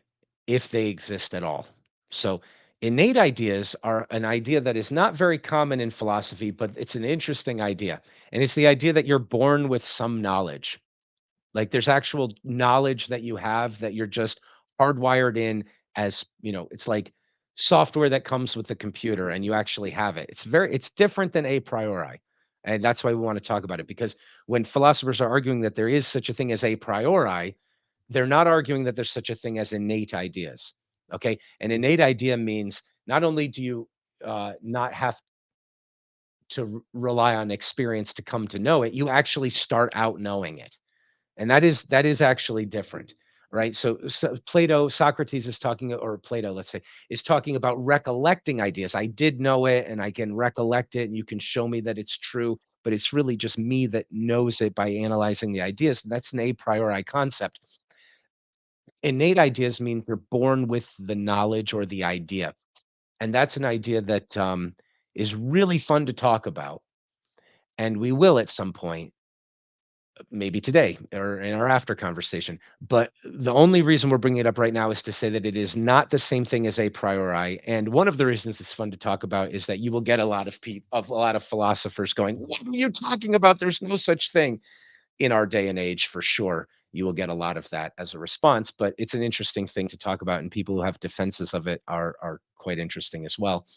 Speaker 1: if they exist at all. So, innate ideas are an idea that is not very common in philosophy, but it's an interesting idea. And it's the idea that you're born with some knowledge. Like there's actual knowledge that you have that you're just hardwired in as, it's like software that comes with the computer and you actually have it. It's different than a priori. And that's why we want to talk about it, because when philosophers are arguing that there is such a thing as a priori, they're not arguing that there's such a thing as innate ideas. Okay. An innate idea means not only do you not have to rely on experience to come to know it, you actually start out knowing it. And that is actually different, right? So Plato, Socrates is talking, or Plato, let's say, is talking about recollecting ideas. I did know it and I can recollect it and you can show me that it's true, but it's really just me that knows it by analyzing the ideas. That's an a priori concept. Innate ideas mean you're born with the knowledge or the idea. And that's an idea that is really fun to talk about. And we will at some point, maybe today or in our after conversation. But the only reason we're bringing it up right now is to say that it is not the same thing as a priori. And one of the reasons it's fun to talk about is that you will get a lot of a lot of philosophers going, "What are you talking about? There's no such thing." In our day and age, for sure, you will get a lot of that as a response. But it's an interesting thing to talk about, and people who have defenses of it are quite interesting as well.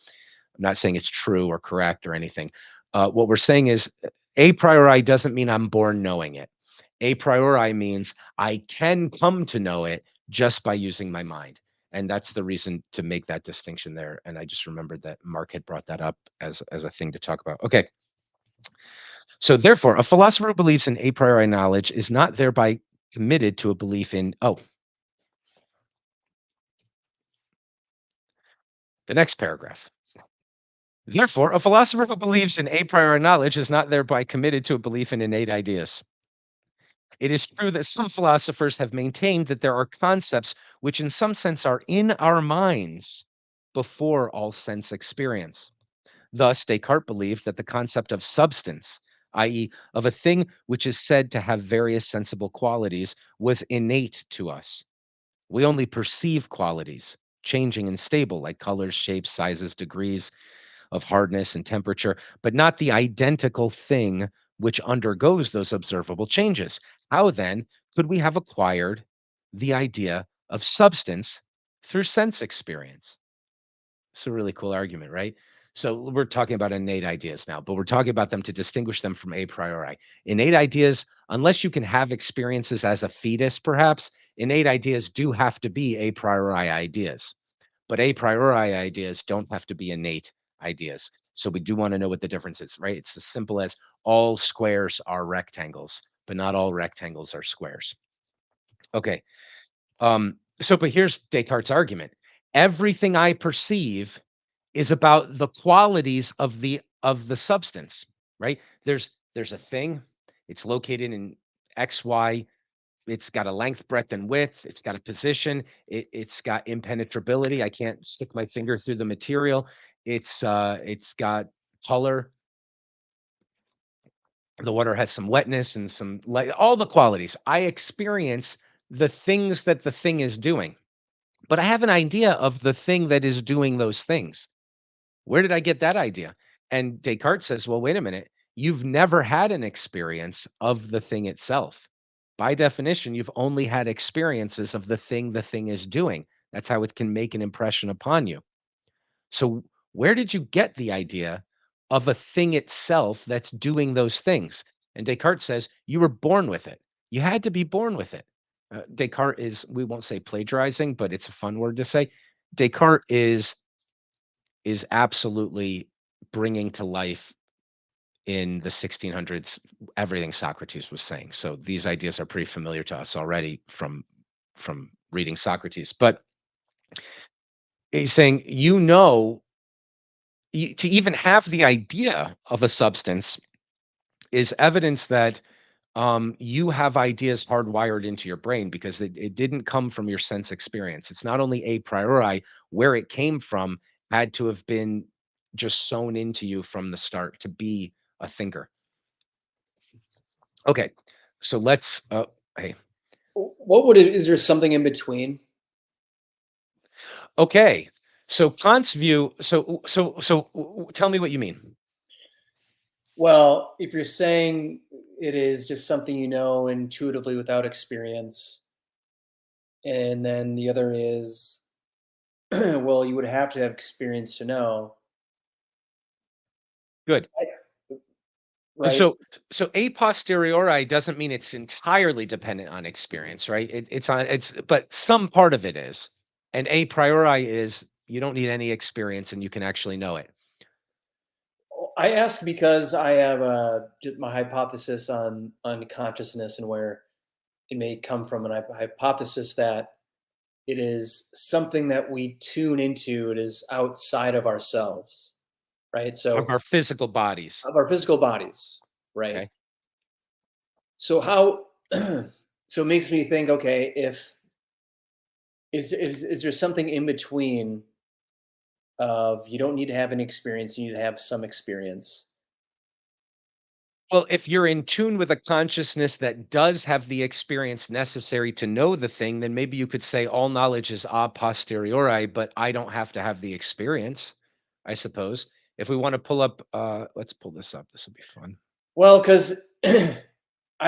Speaker 1: I'm not saying it's true or correct or anything. What we're saying is a priori doesn't mean I'm born knowing it. A priori means I can come to know it just by using my mind. And that's the reason to make that distinction there. And I just remembered that Mark had brought that up as a thing to talk about. Okay. So therefore, a philosopher who believes in a priori knowledge is not thereby committed to a belief in, oh, the next paragraph. Therefore, a philosopher who believes in a priori knowledge is not thereby committed to a belief in innate ideas. It is true that some philosophers have maintained that there are concepts which, in some sense, are in our minds before all sense experience. Thus, Descartes believed that the concept of substance, i.e., of a thing which is said to have various sensible qualities, was innate to us. We only perceive qualities, changing and stable, like colors, shapes, sizes, degrees of hardness and temperature, but not the identical thing which undergoes those observable changes. How then could we have acquired the idea of substance through sense experience? It's a really cool argument, right? So we're talking about innate ideas now, but we're talking about them to distinguish them from a priori. Innate ideas, unless you can have experiences as a fetus, perhaps, innate ideas do have to be a priori ideas. But a priori ideas don't have to be innate ideas. So we do want to know what the difference is, right? It's as simple as all squares are rectangles, but not all rectangles are squares. Okay. But here's Descartes' argument. Everything I perceive is about the qualities of the substance, right? There's a thing, it's located in XY, it's got a length, breadth, and width. It's got a position. It's got impenetrability. I can't stick my finger through the material. It's got color. The water has some wetness and some light, all the qualities. I experience the things that the thing is doing, but I have an idea of the thing that is doing those things. Where did I get that idea? And Descartes says, well, wait a minute. You've never had an experience of the thing itself. By definition, you've only had experiences of the thing is doing. That's how it can make an impression upon you. So, where did you get the idea of a thing itself that's doing those things? And Descartes says, you were born with it. You had to be born with it. Descartes is, we won't say plagiarizing, but it's a fun word to say. Descartes is absolutely bringing to life in the 1600s everything Socrates was saying. So these ideas are pretty familiar to us already from reading Socrates. But he's saying, to even have the idea of a substance is evidence that you have ideas hardwired into your brain because it didn't come from your sense experience. It's not only a priori, where it came from had to have been just sewn into you from the start to be a thinker. Okay, so let's. Hey,
Speaker 2: What would it, is there something in between?
Speaker 1: okay. So Kant's view. Tell me what you mean.
Speaker 2: Well, if you're saying it is just something you know intuitively without experience, and then the other is, well, you would have to have experience to know,
Speaker 1: Good.
Speaker 2: right?
Speaker 1: So a posteriori doesn't mean it's entirely dependent on experience, right? But some part of it is, and a priori is you don't need any experience and you can actually know it.
Speaker 2: I ask because I have my hypothesis on consciousness and where it may come from, and I have a hypothesis that it is something that we tune into. It is outside of ourselves, right?
Speaker 1: Of
Speaker 2: So
Speaker 1: our physical bodies.
Speaker 2: of our physical bodies, right?
Speaker 1: Okay.
Speaker 2: So how? So it makes me think. Okay, if is there something in between of you don't need to have any experience, you need to have some experience.
Speaker 1: Well, if you're in tune with a consciousness that does have the experience necessary to know the thing, then maybe you could say all knowledge is a posteriori, but I don't have to have the experience, I suppose. If we want to pull up, let's pull this up. This will be fun.
Speaker 2: Well, because I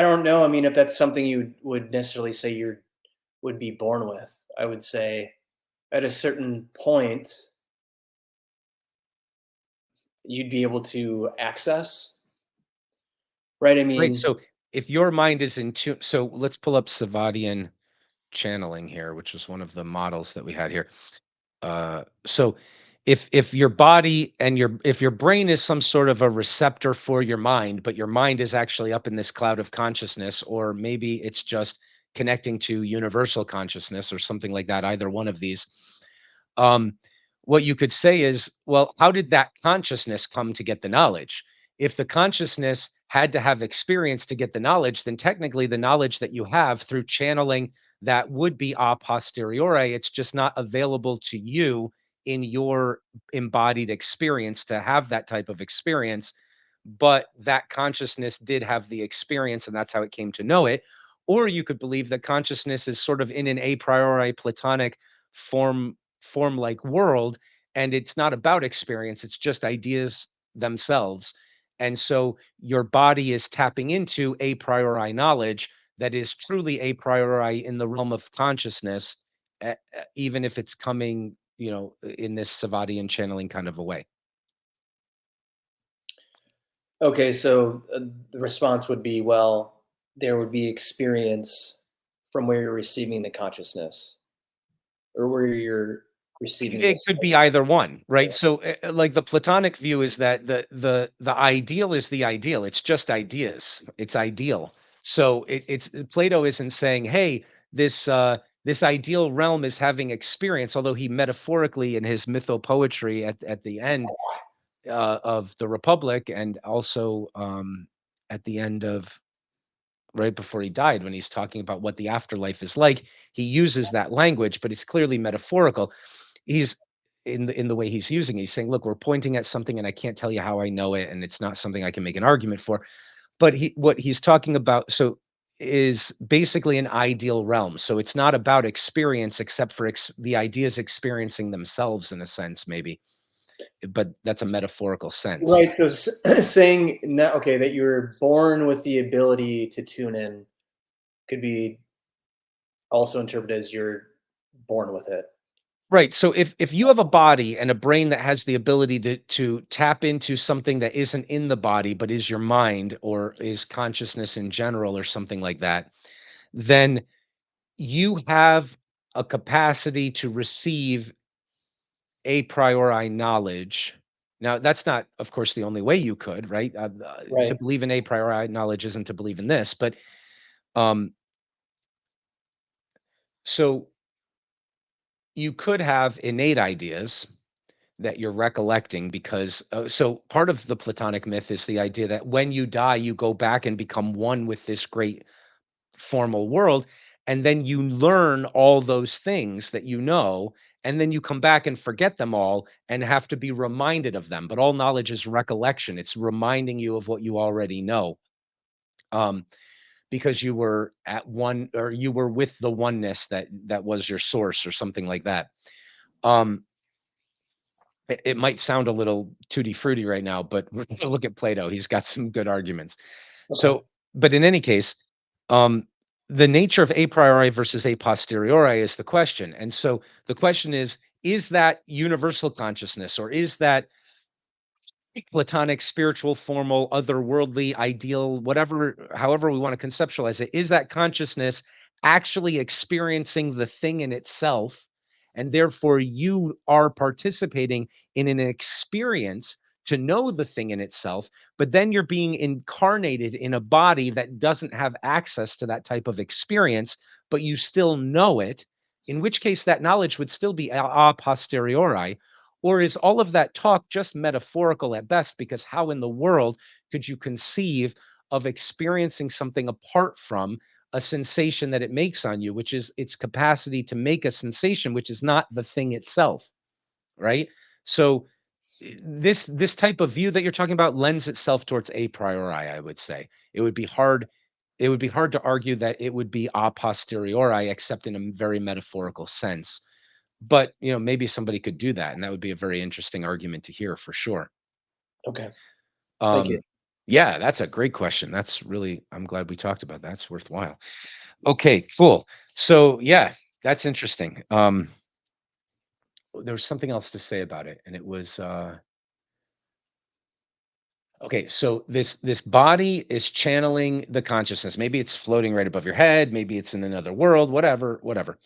Speaker 2: don't know. I mean, if that's something you would necessarily say you would be born with, I would say at a certain point, you'd be able to access, right? I
Speaker 1: Right.
Speaker 2: mean,
Speaker 1: So if your mind is in tune, so let's pull up Savadian channeling here, which was one of the models that we had here. So if your body and your if your brain is some sort of a receptor for your mind, but your mind is actually up in this cloud of consciousness, or maybe it's just connecting to universal consciousness or something like that, either one of these, um, what you could say is, well, how did that consciousness come to get the knowledge? If the consciousness had to have experience to get the knowledge, then technically the knowledge that you have through channeling, that would be a posteriori. It's just not available to you in your embodied experience to have that type of experience. But that consciousness did have the experience, and that's how it came to know it. Or you could believe that consciousness is sort of in an a priori Platonic form like world, and it's not about experience, it's just ideas themselves. And so your body is tapping into a priori knowledge that is truly a priori in the realm of consciousness, even if it's coming, in this Savadian channeling kind of a way.
Speaker 2: okay, so the response would be, well, there would be experience from where you're receiving the consciousness or where you're receiving
Speaker 1: It
Speaker 2: this.
Speaker 1: could be either one, right? So, like the Platonic view is that the ideal is the ideal. It's just ideas. It's ideal. So it's Plato isn't saying, "Hey, this ideal realm is having experience," although he metaphorically in his mythopoetry at the end of the Republic, and also at the end of right before he died, when he's talking about what the afterlife is like, he uses that language, but it's clearly metaphorical. He's in the way he's using it, he's saying, "Look, we're pointing at something, and I can't tell you how I know it, and it's not something I can make an argument for." But what he's talking about is basically an ideal realm. So it's not about experience, except for the ideas experiencing themselves in a sense, maybe. But that's a metaphorical sense.
Speaker 2: Right. So saying no, okay, that you're born with the ability to tune in could be also interpreted as you're born with it.
Speaker 1: Right. So if you have a body and a brain that has the ability to tap into something that isn't in the body but is your mind or is consciousness in general or something like that, then you have a capacity to receive a priori knowledge. Now, that's not, of course, the only way you could, right? To
Speaker 2: Right.
Speaker 1: believe in a priori knowledge isn't to believe in this, but um, so you could have innate ideas that you're recollecting because so part of the Platonic myth is the idea that when you die, you go back and become one with this great formal world, and then you learn all those things that you know, and then you come back and forget them all and have to be reminded of them. But all knowledge is recollection. It's reminding you of what you already know. Um, because you were at one or you were with the oneness that was your source or something like that. Um, it might sound a little tutti frutti right now, but we're gonna look at Plato. He's got some good arguments.
Speaker 2: Okay.
Speaker 1: So, but in any case, um, the nature of a priori versus a posteriori is the question. And so the question is that universal consciousness or is that Platonic, spiritual, formal, otherworldly, ideal, whatever, however we want to conceptualize it, is that consciousness actually experiencing the thing in itself? And therefore, you are participating in an experience to know the thing in itself, but then you're being incarnated in a body that doesn't have access to that type of experience, but you still know it, in which case that knowledge would still be a posteriori. Or is all of that talk just metaphorical at best? Because how in the world could you conceive of experiencing something apart from a sensation that it makes on you, which is its capacity to make a sensation, which is not the thing itself, right? So this type of view that you're talking about lends itself towards a priori, I would say. It would be hard to argue that it would be a posteriori, except in a very metaphorical sense. But, maybe somebody could do that, and that would be a very interesting argument to hear for sure.
Speaker 2: Okay. Thank you.
Speaker 1: Um, yeah, that's a great question. That's really I'm glad we talked about that. That's worthwhile. Okay, cool. So, yeah, that's interesting. There was something else to say about it, and it was, Okay, so this body is channeling the consciousness. Maybe it's floating right above your head, maybe it's in another world, whatever, whatever.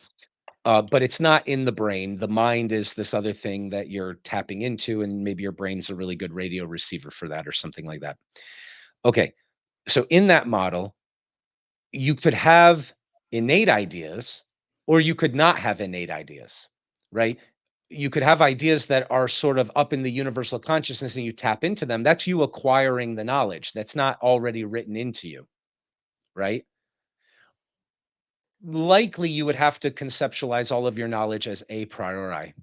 Speaker 1: But it's not in the brain. The mind is this other thing that you're tapping into, and maybe your brain's a really good radio receiver for that or something like that. Okay, so in that model, you could have innate ideas or you could not have innate ideas, right? You could have ideas that are sort of up in the universal consciousness and you tap into them. That's you acquiring the knowledge that's not already written into you, right? Likely you would have to conceptualize all of your knowledge as a priori,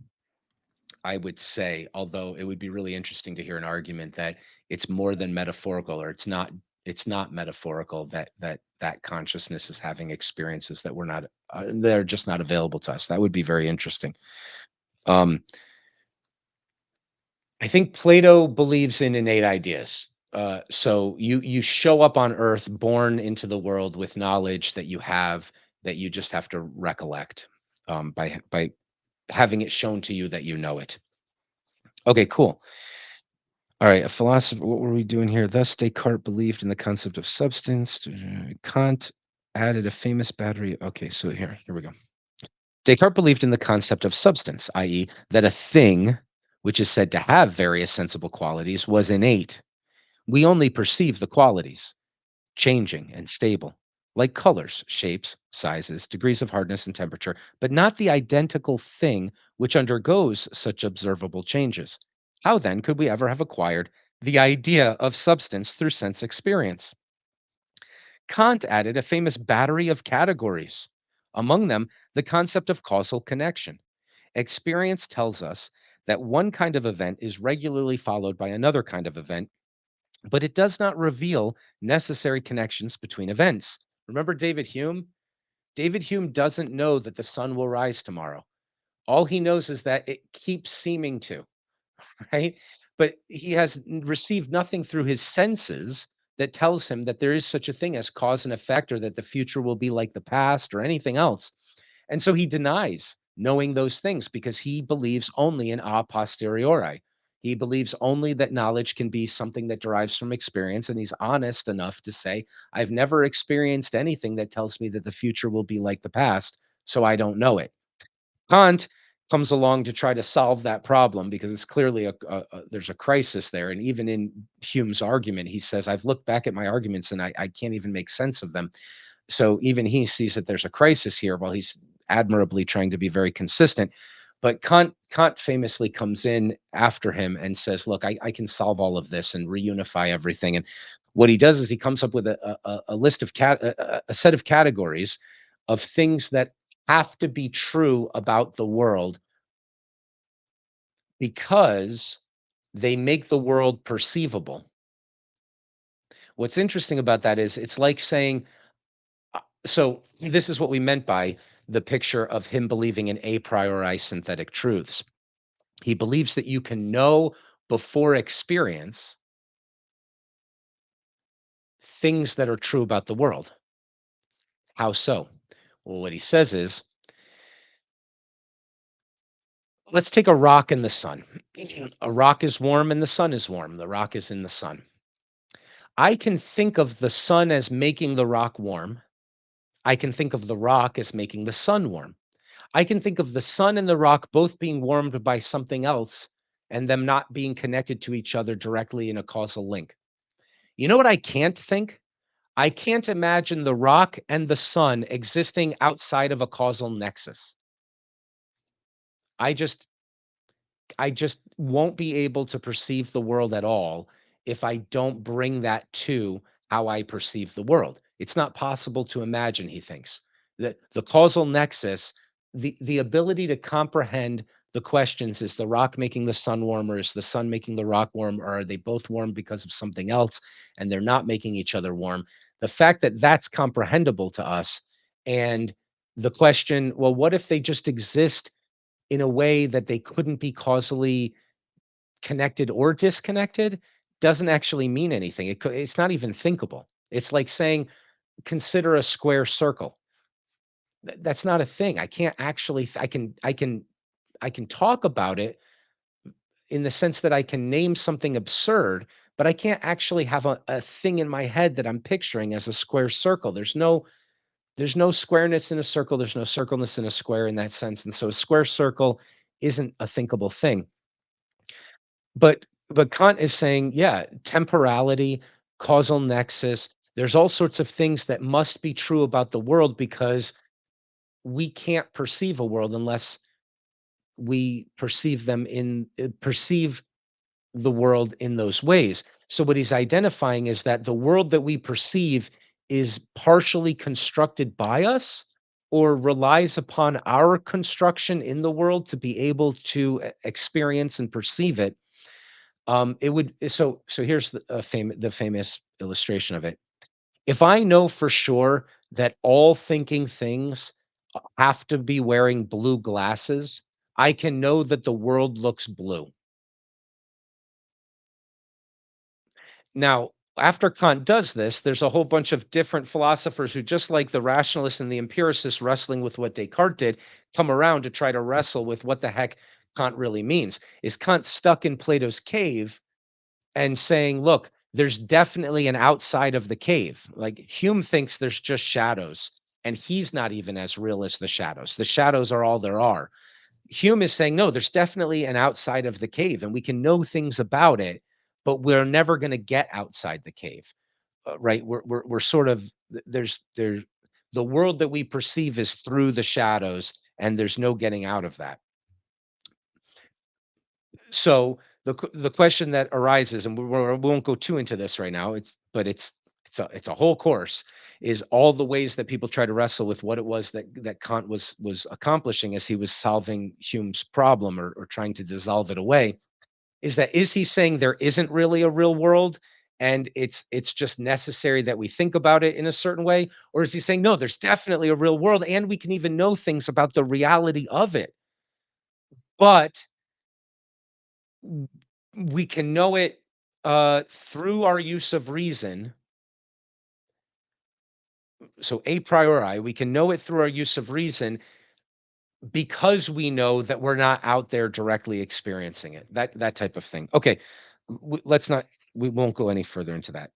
Speaker 1: I would say, although it would be really interesting to hear an argument that it's more than metaphorical or it's not metaphorical that consciousness is having experiences that we're not they're just not available to us. That would be very interesting. Um, I think Plato believes in innate ideas. So you show up on Earth, born into the world with knowledge that you have that you just have to recollect by having it shown to you that you know it. Okay, cool. All right, a philosopher. What were we doing here? Thus, Descartes believed in the concept of substance. Kant added a famous battery. Okay, so here we go. Descartes believed in the concept of substance, i.e., that a thing, which is said to have various sensible qualities, was innate. We only perceive the qualities, changing and stable, like colors, shapes, sizes, degrees of hardness, and temperature, but not the identical thing which undergoes such observable changes. How then could we ever have acquired the idea of substance through sense experience? Kant added a famous battery of categories, among them the concept of causal connection. Experience tells us that one kind of event is regularly followed by another kind of event, but it does not reveal necessary connections between events. Remember David Hume? David Hume doesn't know that the sun will rise tomorrow. All he knows is that it keeps seeming to, right? But he has received nothing through his senses that tells him that there is such a thing as cause and effect or that the future will be like the past or anything else. And so he denies knowing those things because he believes only in a posteriori. He believes only that knowledge can be something that derives from experience. And he's honest enough to say, I've never experienced anything that tells me that the future will be like the past. So I don't know it. Kant comes along to try to solve that problem because it's clearly there's a crisis there. And even in Hume's argument, he says, I've looked back at my arguments and I can't even make sense of them. So even he sees that there's a crisis here while he's admirably trying to be very consistent. But Kant famously comes in after him and says, "Look, I can solve all of this and reunify everything." And what he does is he comes up with a list of a set of categories of things that have to be true about the world because they make the world perceivable. What's interesting about that is it's like saying, so this is what we meant by the picture of him believing in a priori synthetic truths. He believes that you can know before experience things that are true about the world. How so? Well, what he says is, let's take a rock in the sun. A rock is warm and the sun is warm. The rock is in the sun. I can think of the sun as making the rock warm. I can think of the rock as making the sun warm. I can think of the sun and the rock both being warmed by something else and them not being connected to each other directly in a causal link. You know what I can't think? I can't imagine the rock and the sun existing outside of a causal nexus. I just I just won't be able to perceive the world at all if I don't bring that to how I perceive the world. It's not possible to imagine, he thinks. That the causal nexus, the ability to comprehend the questions, is the rock making the sun warmer? Is the sun making the rock warm? Or are they both warm because of something else and they're not making each other warm? The fact that that's comprehensible to us, and the question, well, what if they just exist in a way that they couldn't be causally connected or disconnected, doesn't actually mean anything. It's not even thinkable. It's like saying, consider a square circle. That's not a thing. I can't actually I can talk about it in the sense that I can name something absurd, but I can't actually have a thing in my head that I'm picturing as a square circle. There's no squareness in a circle, there's no circleness in a square in that sense, and so a square circle isn't a thinkable thing. But Kant is saying, yeah, temporality, causal nexus, there's all sorts of things that must be true about the world because we can't perceive a world unless we perceive the world in those ways. So what he's identifying is that the world that we perceive is partially constructed by us or relies upon our construction in the world to be able to experience and perceive it. It would so here's the famous illustration of it. If I know for sure that all thinking things have to be wearing blue glasses, I can know that the world looks blue. Now, after Kant does this, there's a whole bunch of different philosophers who, just like the rationalists and the empiricists wrestling with what Descartes did, come around to try to wrestle with what the heck Kant really means. Is Kant stuck in Plato's cave and saying, look, there's definitely an outside of the cave? Like Hume thinks there's just shadows, and he's not even as real as the shadows. The shadows are all there are. Hume is saying, no, there's definitely an outside of the cave, and we can know things about it, but we're never going to get outside the cave, right? We're sort of there's the world that we perceive is through the shadows, and there's no getting out of that. So the question that arises, and we won't go too into this right now. It's a whole course. Is all the ways that people try to wrestle with what it was that Kant was accomplishing as he was solving Hume's problem or trying to dissolve it away. Is he saying there isn't really a real world and it's just necessary that we think about it in a certain way, or is he saying no, there's definitely a real world and we can even know things about the reality of it, but w- we can know it through our use of reason. So a priori, we can know it through our use of reason because we know that we're not out there directly experiencing it. That type of thing. Okay, let's not. We won't go any further into that.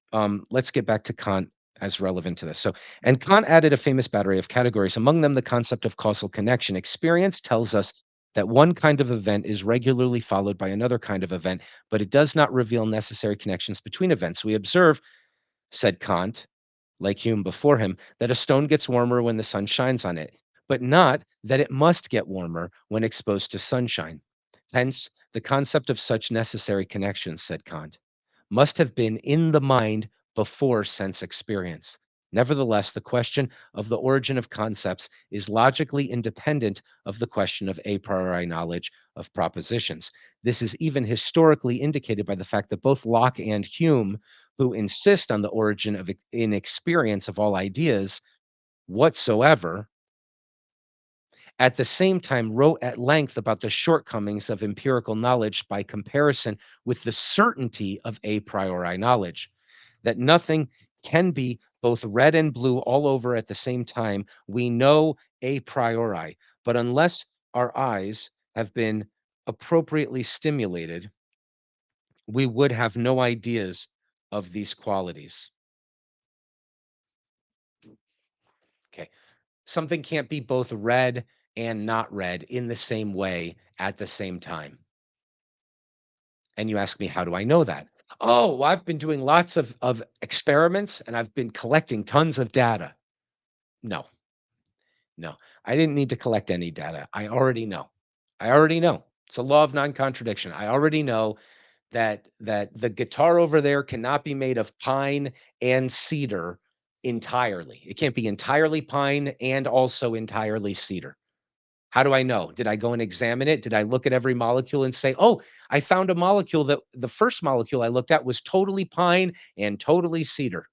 Speaker 1: Let's get back to Kant as relevant to this. So, and Kant added a famous battery of categories, among them the concept of causal connection. Experience tells us that one kind of event is regularly followed by another kind of event, but it does not reveal necessary connections between events. We observe, said Kant, like Hume before him, that a stone gets warmer when the sun shines on it, but not that it must get warmer when exposed to sunshine. Hence, the concept of such necessary connections, said Kant, must have been in the mind before sense experience. Nevertheless, the question of the origin of concepts is logically independent of the question of a priori knowledge of propositions. This is even historically indicated by the fact that both Locke and Hume, who insist on the origin of in experience of all ideas whatsoever, at the same time wrote at length about the shortcomings of empirical knowledge by comparison with the certainty of a priori knowledge, that nothing can be both red and blue all over at the same time. We know a priori, but unless our eyes have been appropriately stimulated, we would have no ideas of these qualities. Okay. Something can't be both red and not red in the same way at the same time. And you ask me, how do I know that? Oh, well, I've been doing lots of experiments and I've been collecting tons of data. No, no, I didn't need to collect any data. I already know. I already know. It's a law of non-contradiction. I already know that the guitar over there cannot be made of pine and cedar entirely. It can't be entirely pine and also entirely cedar. How do I know? Did I go and examine it? Did I look at every molecule and say, "Oh, I found a molecule that the first molecule I looked at was totally pine and totally cedar."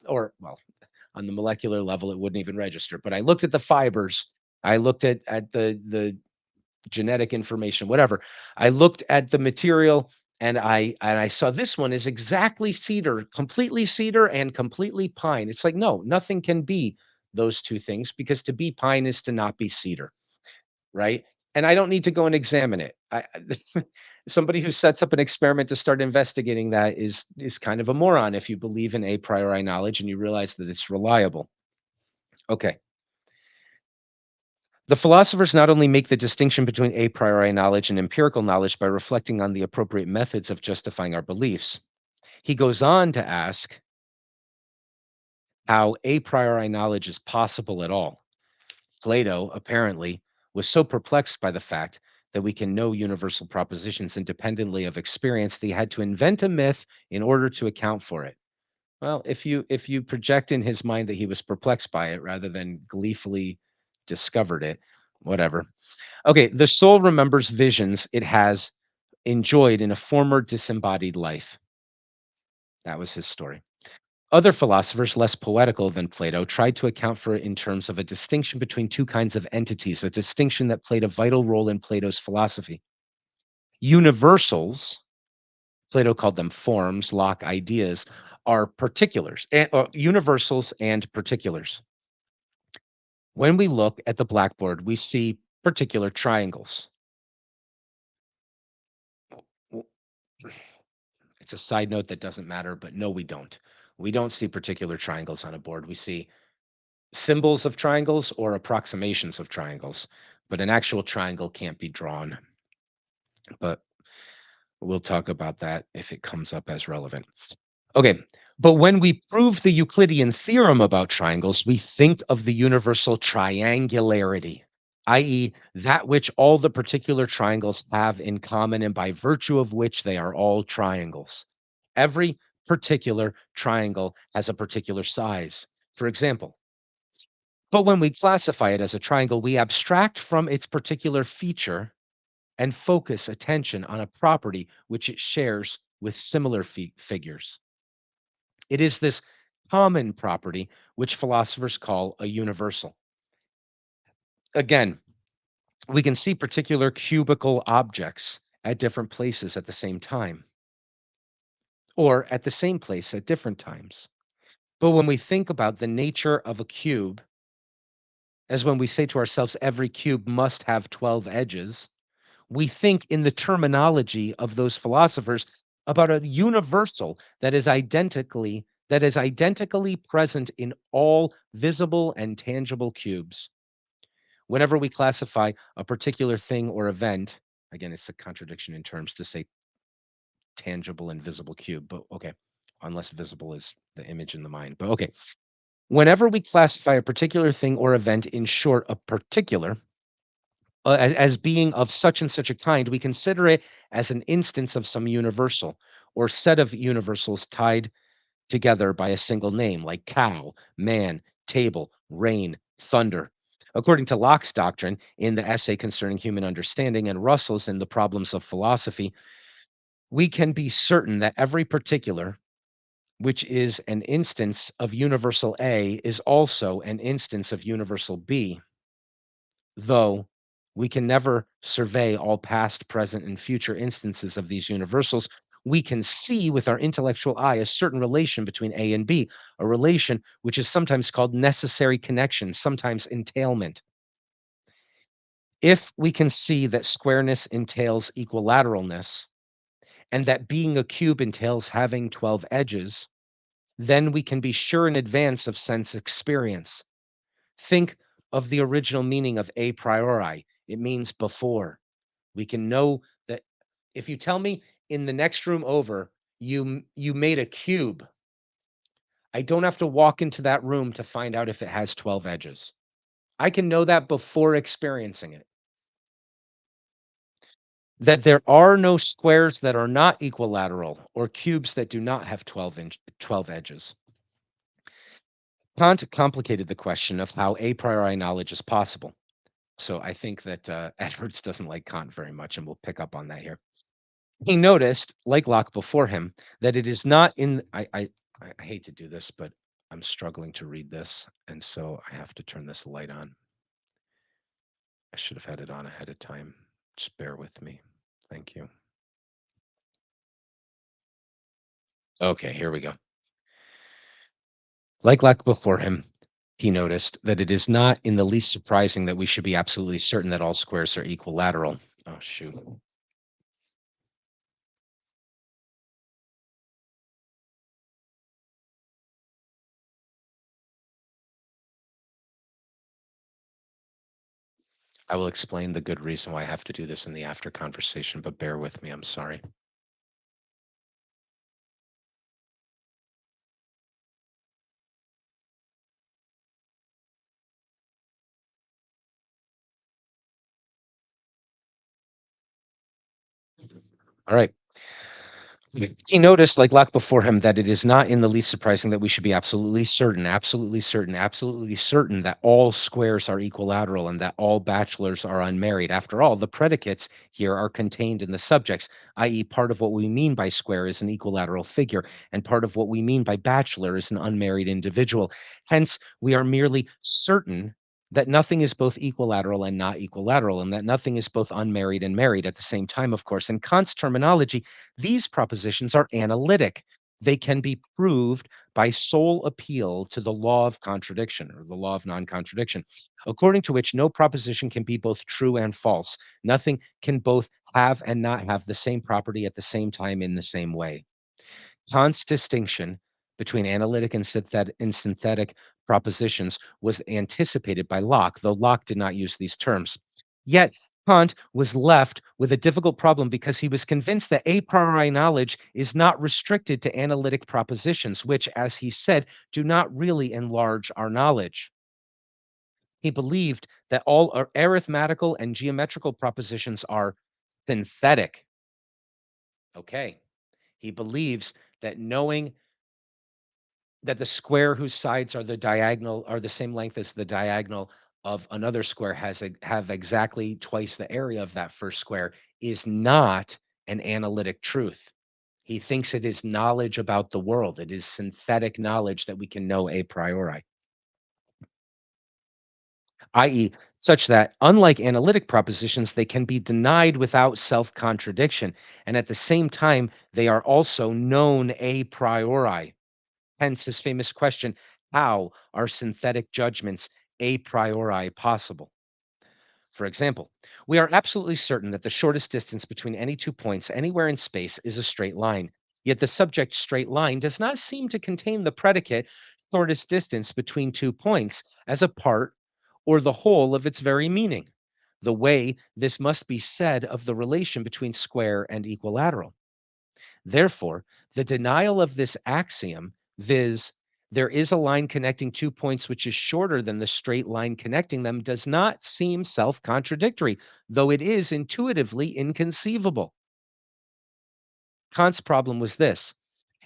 Speaker 1: Or, well, on the molecular level, it wouldn't even register. But I looked at the fibers. I looked at the genetic information, whatever. I looked at the material and I saw this one is exactly cedar and completely pine. It's like, no, nothing can be those two things because to be pine is to not be cedar, right? and I don't need to go and examine it. Somebody who sets up an experiment to start investigating that is kind of a moron if you believe in a priori knowledge and you realize that it's reliable. Okay. The philosophers not only make the distinction between a priori knowledge and empirical knowledge by reflecting on the appropriate methods of justifying our beliefs. He goes on to ask how a priori knowledge is possible at all. Plato, apparently, was so perplexed by the fact that we can know universal propositions independently of experience that he had to invent a myth in order to account for it. Well, if you project in his mind that he was perplexed by it rather than gleefully discovered it, whatever. Okay, the soul remembers visions it has enjoyed in a former disembodied life. That was his story. Other philosophers, less poetical than Plato, tried to account for it in terms of a distinction between two kinds of entities, a distinction that played a vital role in Plato's philosophy. Universals, Plato called them forms, Locke ideas, are particulars, universals and particulars. When we look at the blackboard, we see particular triangles. W- It's a side note that doesn't matter, but no, we don't. We don't see particular triangles on a board. We see symbols of triangles or approximations of triangles, but an actual triangle can't be drawn. But we'll talk about that if it comes up as relevant. Okay. But when we prove the Euclidean theorem about triangles, we think of the universal triangularity, i.e., that which all the particular triangles have in common and by virtue of which they are all triangles. Every particular triangle has a particular size. For example, but when we classify it as a triangle, we abstract from its particular feature and focus attention on a property which it shares with similar figures. It is this common property which philosophers call a universal. Again, we can see particular cubical objects at different places at the same time, or at the same place at different times. But when we think about the nature of a cube, as when we say to ourselves, every cube must have 12 edges, we think in the terminology of those philosophers about a universal that is identically present in all visible and tangible cubes. Whenever we classify a particular thing or event, again, it's a contradiction in terms to say tangible and visible cube, but okay, unless visible is the image in the mind. But okay, whenever we classify a particular thing or event, in short, a particular, as being of such and such a kind, we consider it as an instance of some universal or set of universals tied together by a single name, like cow, man, table, rain, thunder. According to Locke's doctrine in the essay concerning human understanding and Russell's in the problems of philosophy, we can be certain that every particular, which is an instance of universal A, is also an instance of universal B, though we can never survey all past, present, and future instances of these universals. We can see with our intellectual eye a certain relation between A and B, a relation which is sometimes called necessary connection, sometimes entailment. If we can see that squareness entails equilateralness and that being a cube entails having 12 edges, then we can be sure in advance of sense experience. Think of the original meaning of a priori. It means before. We can know that if you tell me in the next room over, you made a cube, I don't have to walk into that room to find out if it has 12 edges. I can know that before experiencing it. That there are no squares that are not equilateral or cubes that do not have 12 edges. Kant complicated the question of how a priori knowledge is possible. So I think that Edwards doesn't like Kant very much, and we'll pick up on that here. He noticed, like Locke before him, that it is not in. I hate to do this, but I'm struggling to read this, and so I have to turn this light on. I should have had it on ahead of time. Just bear with me. Thank you. Okay, here we go. Like Locke before him, He noticed that it is not in the least surprising that we should be absolutely certain that all squares are equilateral. Oh, shoot. I will explain the good reason why I have to do this in the after conversation, but bear with me. I'm sorry. All right. He noticed, like Locke before him, that it is not in the least surprising that we should be absolutely certain that all squares are equilateral and that all bachelors are unmarried. After all, the predicates here are contained in the subjects, i.e., part of what we mean by square is an equilateral figure, and part of what we mean by bachelor is an unmarried individual. Hence, we are merely certain that nothing is both equilateral and not equilateral, and that nothing is both unmarried and married at the same time, of course. In Kant's terminology, these propositions are analytic. They can be proved by sole appeal to the law of contradiction or the law of non contradiction, according to which no proposition can be both true and false. Nothing can both have and not have the same property at the same time in the same way. Kant's distinction between analytic and synthetic propositions was anticipated by Locke, though Locke did not use these terms. Yet, Kant was left with a difficult problem because he was convinced that a priori knowledge is not restricted to analytic propositions, which, as he said, do not really enlarge our knowledge. He believed that all arithmetical and geometrical propositions are synthetic. Okay. He believes that knowing that the square whose sides are the same length as the diagonal of another square have exactly twice the area of that first square is not an analytic truth. He thinks it is knowledge about the world. It is synthetic knowledge that we can know a priori, i.e., such that, unlike analytic propositions, they can be denied without self contradiction. And at the same time, they are also known a priori. Hence his famous question, how are synthetic judgments a priori possible? For example, we are absolutely certain that the shortest distance between any 2 points anywhere in space is a straight line. Yet the subject straight line does not seem to contain the predicate shortest distance between 2 points as a part or the whole of its very meaning. The way this must be said of the relation between square and equilateral. Therefore, the denial of this axiom, viz., there is a line connecting 2 points which is shorter than the straight line connecting them, does not seem self contradictory, though it is intuitively inconceivable. Kant's problem was this: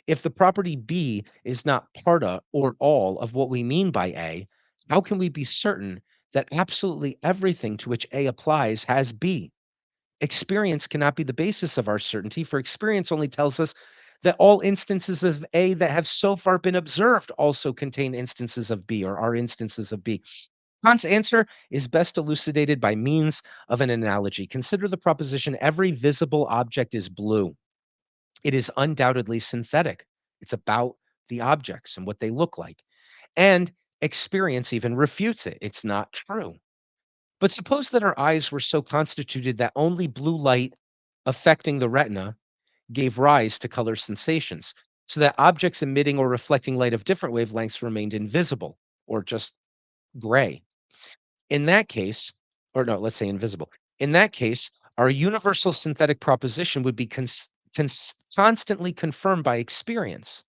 Speaker 1: if the property B is not part of or all of what we mean by A, how can we be certain that absolutely everything to which A applies has B? Experience cannot be the basis of our certainty, for experience only tells us that all instances of A that have so far been observed also contain instances of B or are instances of B. Kant's answer is best elucidated by means of an analogy. Consider the proposition every visible object is blue. It is undoubtedly synthetic. It's about the objects and what they look like. And experience even refutes it. It's not true. But suppose that our eyes were so constituted that only blue light affecting the retina gave rise to color sensations, so that objects emitting or reflecting light of different wavelengths remained invisible or just gray. In that case, or no, let's say invisible. In that case, our universal synthetic proposition would be constantly confirmed by experience.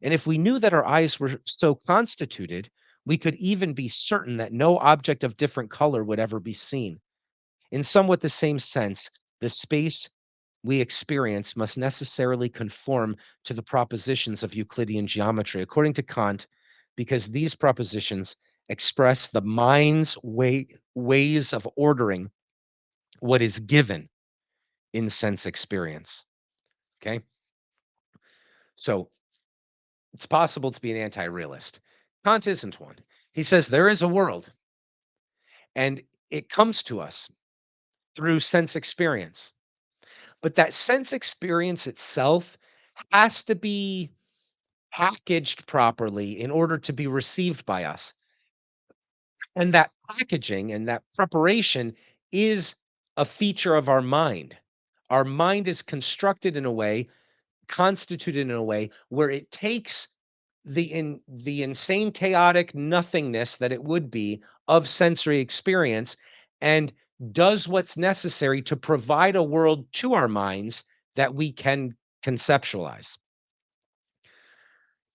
Speaker 1: And if we knew that our eyes were so constituted, we could even be certain that no object of different color would ever be seen. In somewhat the same sense, the space we experience must necessarily conform to the propositions of Euclidean geometry, according to Kant, because these propositions express the mind's ways of ordering what is given in sense experience. Okay. So it's possible to be an anti realist. Kant isn't one. He says there is a world and it comes to us through sense experience. But that sense experience itself has to be packaged properly in order to be received by us. And that packaging and that preparation is a feature of our mind. Our mind is constructed in a way, constituted in a way where it takes the insane chaotic nothingness that it would be of sensory experience and does what's necessary to provide a world to our minds that we can conceptualize.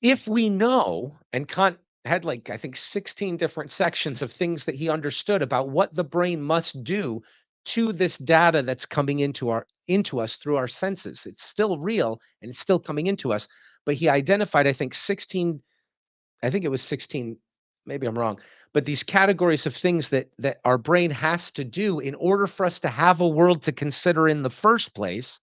Speaker 1: If we know, and Kant had like I think 16 different sections of things that he understood about what the brain must do to this data that's coming into us through our senses. It's still real and it's still coming into us, but he identified I think 16, I think it was 16, maybe I'm wrong, but these categories of things that our brain has to do in order for us to have a world to consider in the first place.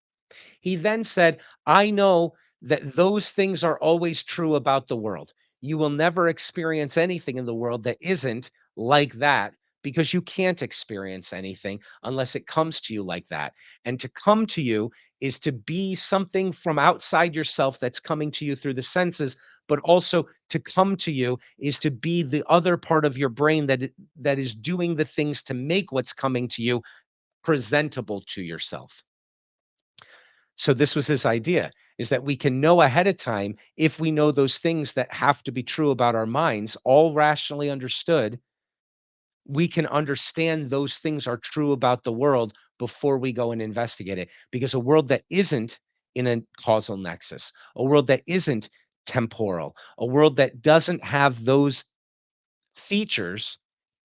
Speaker 1: He then said, I know that those things are always true about the world. You will never experience anything in the world that isn't like that because you can't experience anything unless it comes to you like that. And to come to you is to be something from outside yourself that's coming to you through the senses, but also to come to you is to be the other part of your brain that is doing the things to make what's coming to you presentable to yourself. So this was his idea, is that we can know ahead of time if we know those things that have to be true about our minds, all rationally understood, we can understand those things are true about the world before we go and investigate it. Because a world that isn't in a causal nexus, a world that isn't temporal, a world that doesn't have those features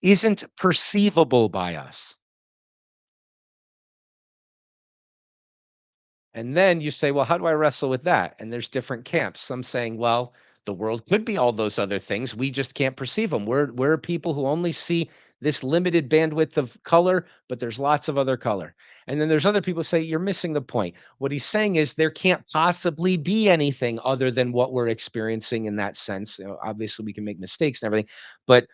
Speaker 1: isn't perceivable by us. And then you say, well, how do I wrestle with that? And there's different camps. Some saying, well, the world could be all those other things. We just can't perceive them. We're people who only see this limited bandwidth of color, but there's lots of other color. And then there's other people say you're missing the point. What he's saying is there can't possibly be anything other than what we're experiencing in that sense. Obviously, we can make mistakes and everything, but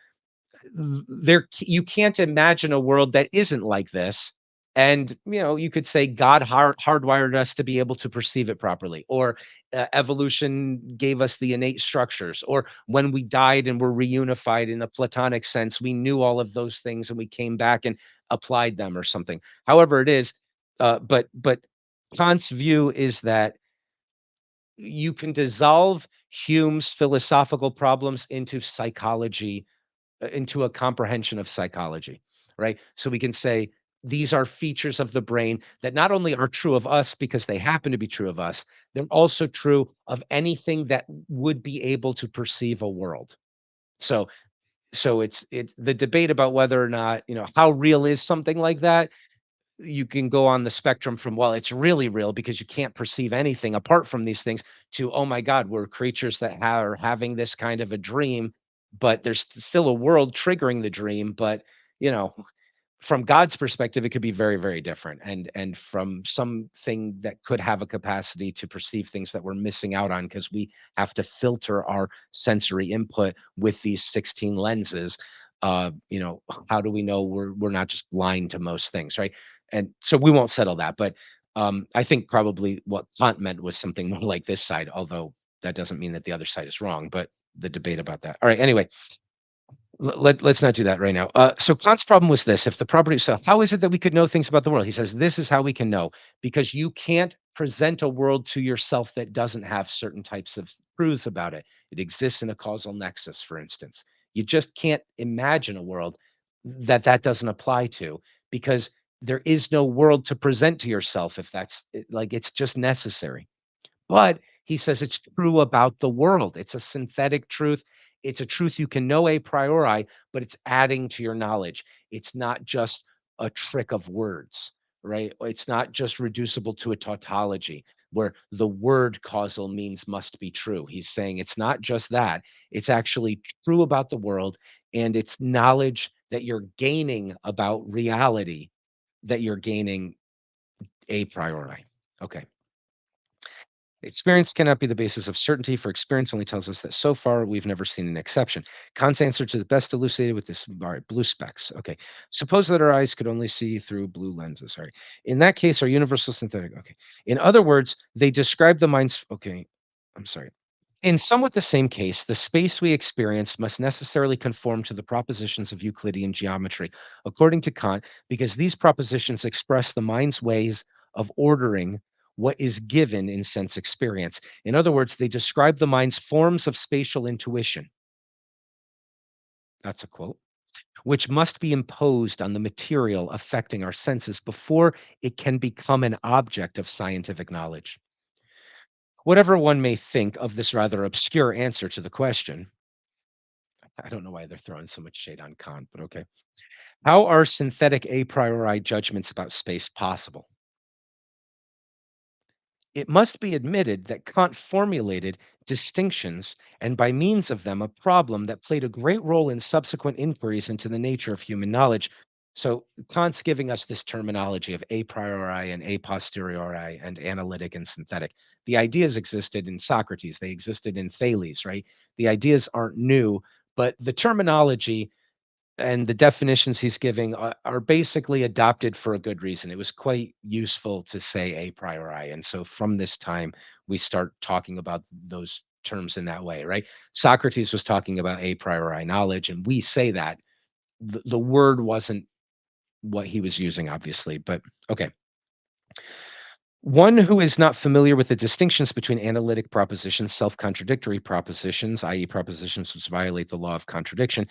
Speaker 1: you can't imagine a world that isn't like this. And you could say God hardwired us to be able to perceive it properly, or evolution gave us the innate structures, or when we died and were reunified in a platonic sense, we knew all of those things and we came back and applied them or something. However it is, but Kant's view is that you can dissolve Hume's philosophical problems into psychology, into a comprehension of psychology, right? So we can say these are features of the brain that not only are true of us because they happen to be true of us, they're also true of anything that would be able to perceive a world. So it's the debate about whether or not, how real is something like that. You can go on the spectrum from, well, it's really real because you can't perceive anything apart from these things, to, oh my God, we're creatures that are having this kind of a dream, but there's still a world triggering the dream. But, you know, from God's perspective, it could be very, very different. And from something that could have a capacity to perceive things that we're missing out on because we have to filter our sensory input with these 16 lenses. How do we know we're not just blind to most things, right? And so we won't settle that. But I think probably what Kant meant was something more like this side, although that doesn't mean that the other side is wrong. But the debate about that. All right. Anyway, let's not do that right now. So Kant's problem was this: if the property, so how is it that we could know things about the world? He says this is how we can know, because you can't present a world to yourself that doesn't have certain types of truths about it. It exists in a causal nexus, for instance. You just can't imagine a world that doesn't apply to, because there is no world to present to yourself if like it's just necessary. But he says it's true about the world. It's a synthetic truth. It's a truth you can know a priori, but it's adding to your knowledge. It's not just a trick of words, right? It's not just reducible to a tautology where the word causal means must be true. He's saying it's not just that, it's actually true about the world, and it's knowledge that you're gaining about reality, that you're gaining a priori. Okay. Experience cannot be the basis of certainty, for experience only tells us that so far we've never seen an exception. Kant's answer to the best elucidated with this. All right, blue specks. Okay. Suppose that our eyes could only see through blue lenses. All right. In that case, are universal synthetic. Okay. In other words, they describe the mind's. Okay. I'm sorry. In somewhat the same case, the space we experience must necessarily conform to the propositions of Euclidean geometry, according to Kant, because these propositions express the mind's ways of ordering what is given in sense experience. In other words, they describe the mind's forms of spatial intuition. That's a quote, which must be imposed on the material affecting our senses before it can become an object of scientific knowledge. Whatever one may think of this rather obscure answer to the question, I don't know why they're throwing so much shade on Kant, but okay. How are synthetic a priori judgments about space possible? It must be admitted that Kant formulated distinctions and by means of them a problem that played a great role in subsequent inquiries into the nature of human knowledge. So Kant's giving us this terminology of a priori and a posteriori and analytic and synthetic. The ideas existed in Socrates, they existed in Thales, right? The ideas aren't new, but the terminology and the definitions he's giving are basically adopted for a good reason. It was quite useful to say a priori. And so from this time, we start talking about those terms in that way, right? Socrates was talking about a priori knowledge, and we say that. The word wasn't what he was using, obviously, but okay. One who is not familiar with the distinctions between analytic propositions, self contradictory propositions, i.e., propositions which violate the law of contradiction,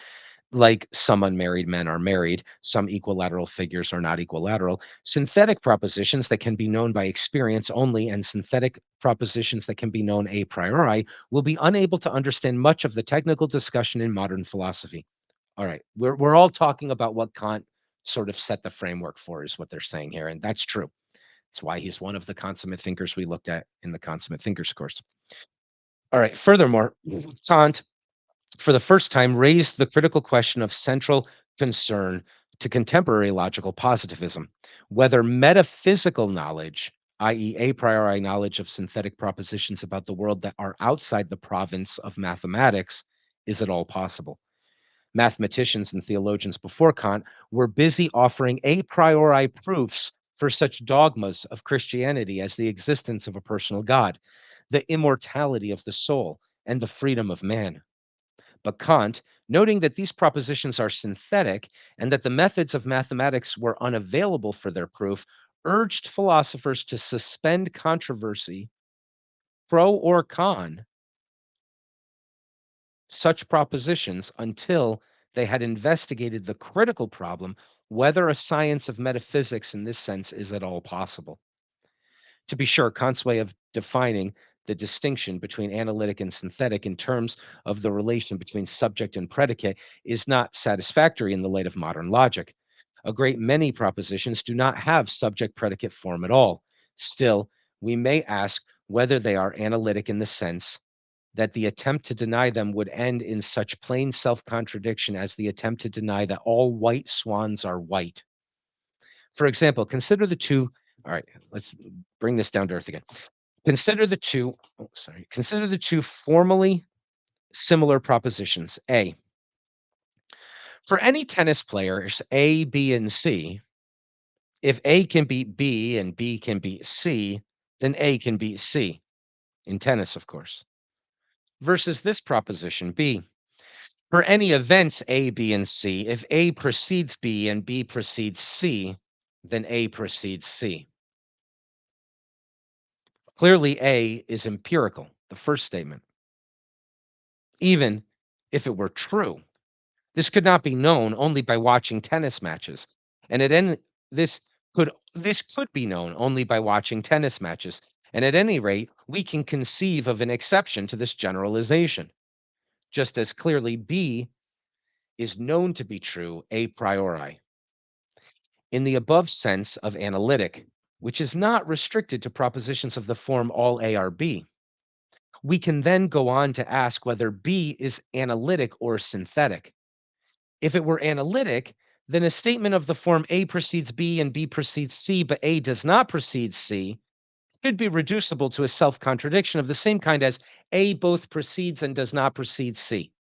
Speaker 1: like some unmarried men are married, some equilateral figures are not equilateral, synthetic propositions that can be known by experience only, and synthetic propositions that can be known a priori will be unable to understand much of the technical discussion in modern philosophy. All right, we're all talking about what Kant sort of set the framework for, is what they're saying here, and that's true. That's why he's one of the consummate thinkers we looked at in the consummate thinkers course. All right, furthermore, Kant for the first time raised the critical question of central concern to contemporary logical positivism, whether metaphysical knowledge, i.e., a priori knowledge of synthetic propositions about the world that are outside the province of mathematics, is at all possible. Mathematicians and theologians before Kant were busy offering a priori proofs for such dogmas of Christianity as the existence of a personal God, the immortality of the soul, and the freedom of man. But Kant, noting that these propositions are synthetic and that the methods of mathematics were unavailable for their proof, urged philosophers to suspend controversy, pro or con, such propositions until they had investigated the critical problem whether a science of metaphysics in this sense is at all possible. To be sure, Kant's way of defining the distinction between analytic and synthetic in terms of the relation between subject and predicate is not satisfactory in the light of modern logic. A great many propositions do not have subject predicate form at all. Still, we may ask whether they are analytic in the sense that the attempt to deny them would end in such plain self contradiction as the attempt to deny that all white swans are white. For example, consider the two. All right, let's bring this down to earth again. Consider the two, oh, sorry, consider the two formally similar propositions. A, for any tennis players A, B, and C, if A can beat B and B can beat C, then A can beat C in tennis, of course. Versus this proposition B, for any events A, B, and C, if A precedes B and B precedes C, then A precedes C. Clearly, A is empirical, the first statement, even if it were true. This could not be known only by watching tennis matches. And at any this could be known only by watching tennis matches. And at any rate, we can conceive of an exception to this generalization, just as clearly B is known to be true a priori. In the above sense of analytic, which is not restricted to propositions of the form all A are B, we can then go on to ask whether B is analytic or synthetic. If it were analytic, then a statement of the form A precedes B and B precedes C, but A does not precede C, should be reducible to a self contradiction of the same kind as A both precedes and does not precede C.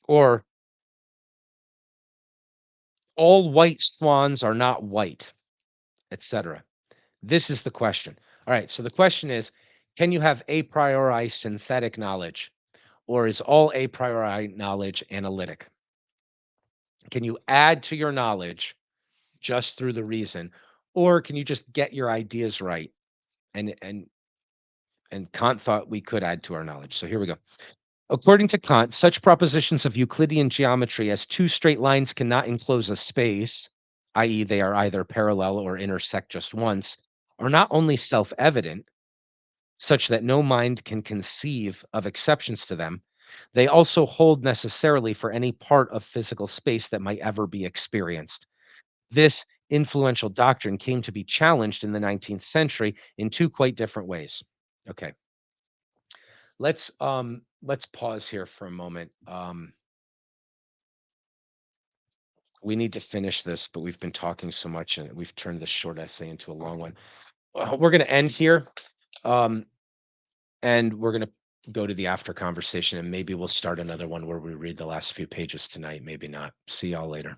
Speaker 1: Or all white swans are not white, etc. This is the question. All right, so the question is, can you have a priori synthetic knowledge, or is all a priori knowledge analytic? Can you add to your knowledge just through the reason, or can you just get your ideas right? And Kant thought we could add to our knowledge. So here we go. According to Kant, such propositions of Euclidean geometry as two straight lines cannot enclose a space, i.e., they are either parallel or intersect just once, are not only self evident, such that no mind can conceive of exceptions to them, they also hold necessarily for any part of physical space that might ever be experienced. This influential doctrine came to be challenged in the 19th century in two quite different ways. Okay. Let's pause here for a moment. We need to finish this, but we've been talking so much and we've turned this short essay into a long one. We're going to end here, um, and we're going to go to the after conversation, and maybe we'll start another one where we read the last few pages tonight. Maybe not. See y'all later.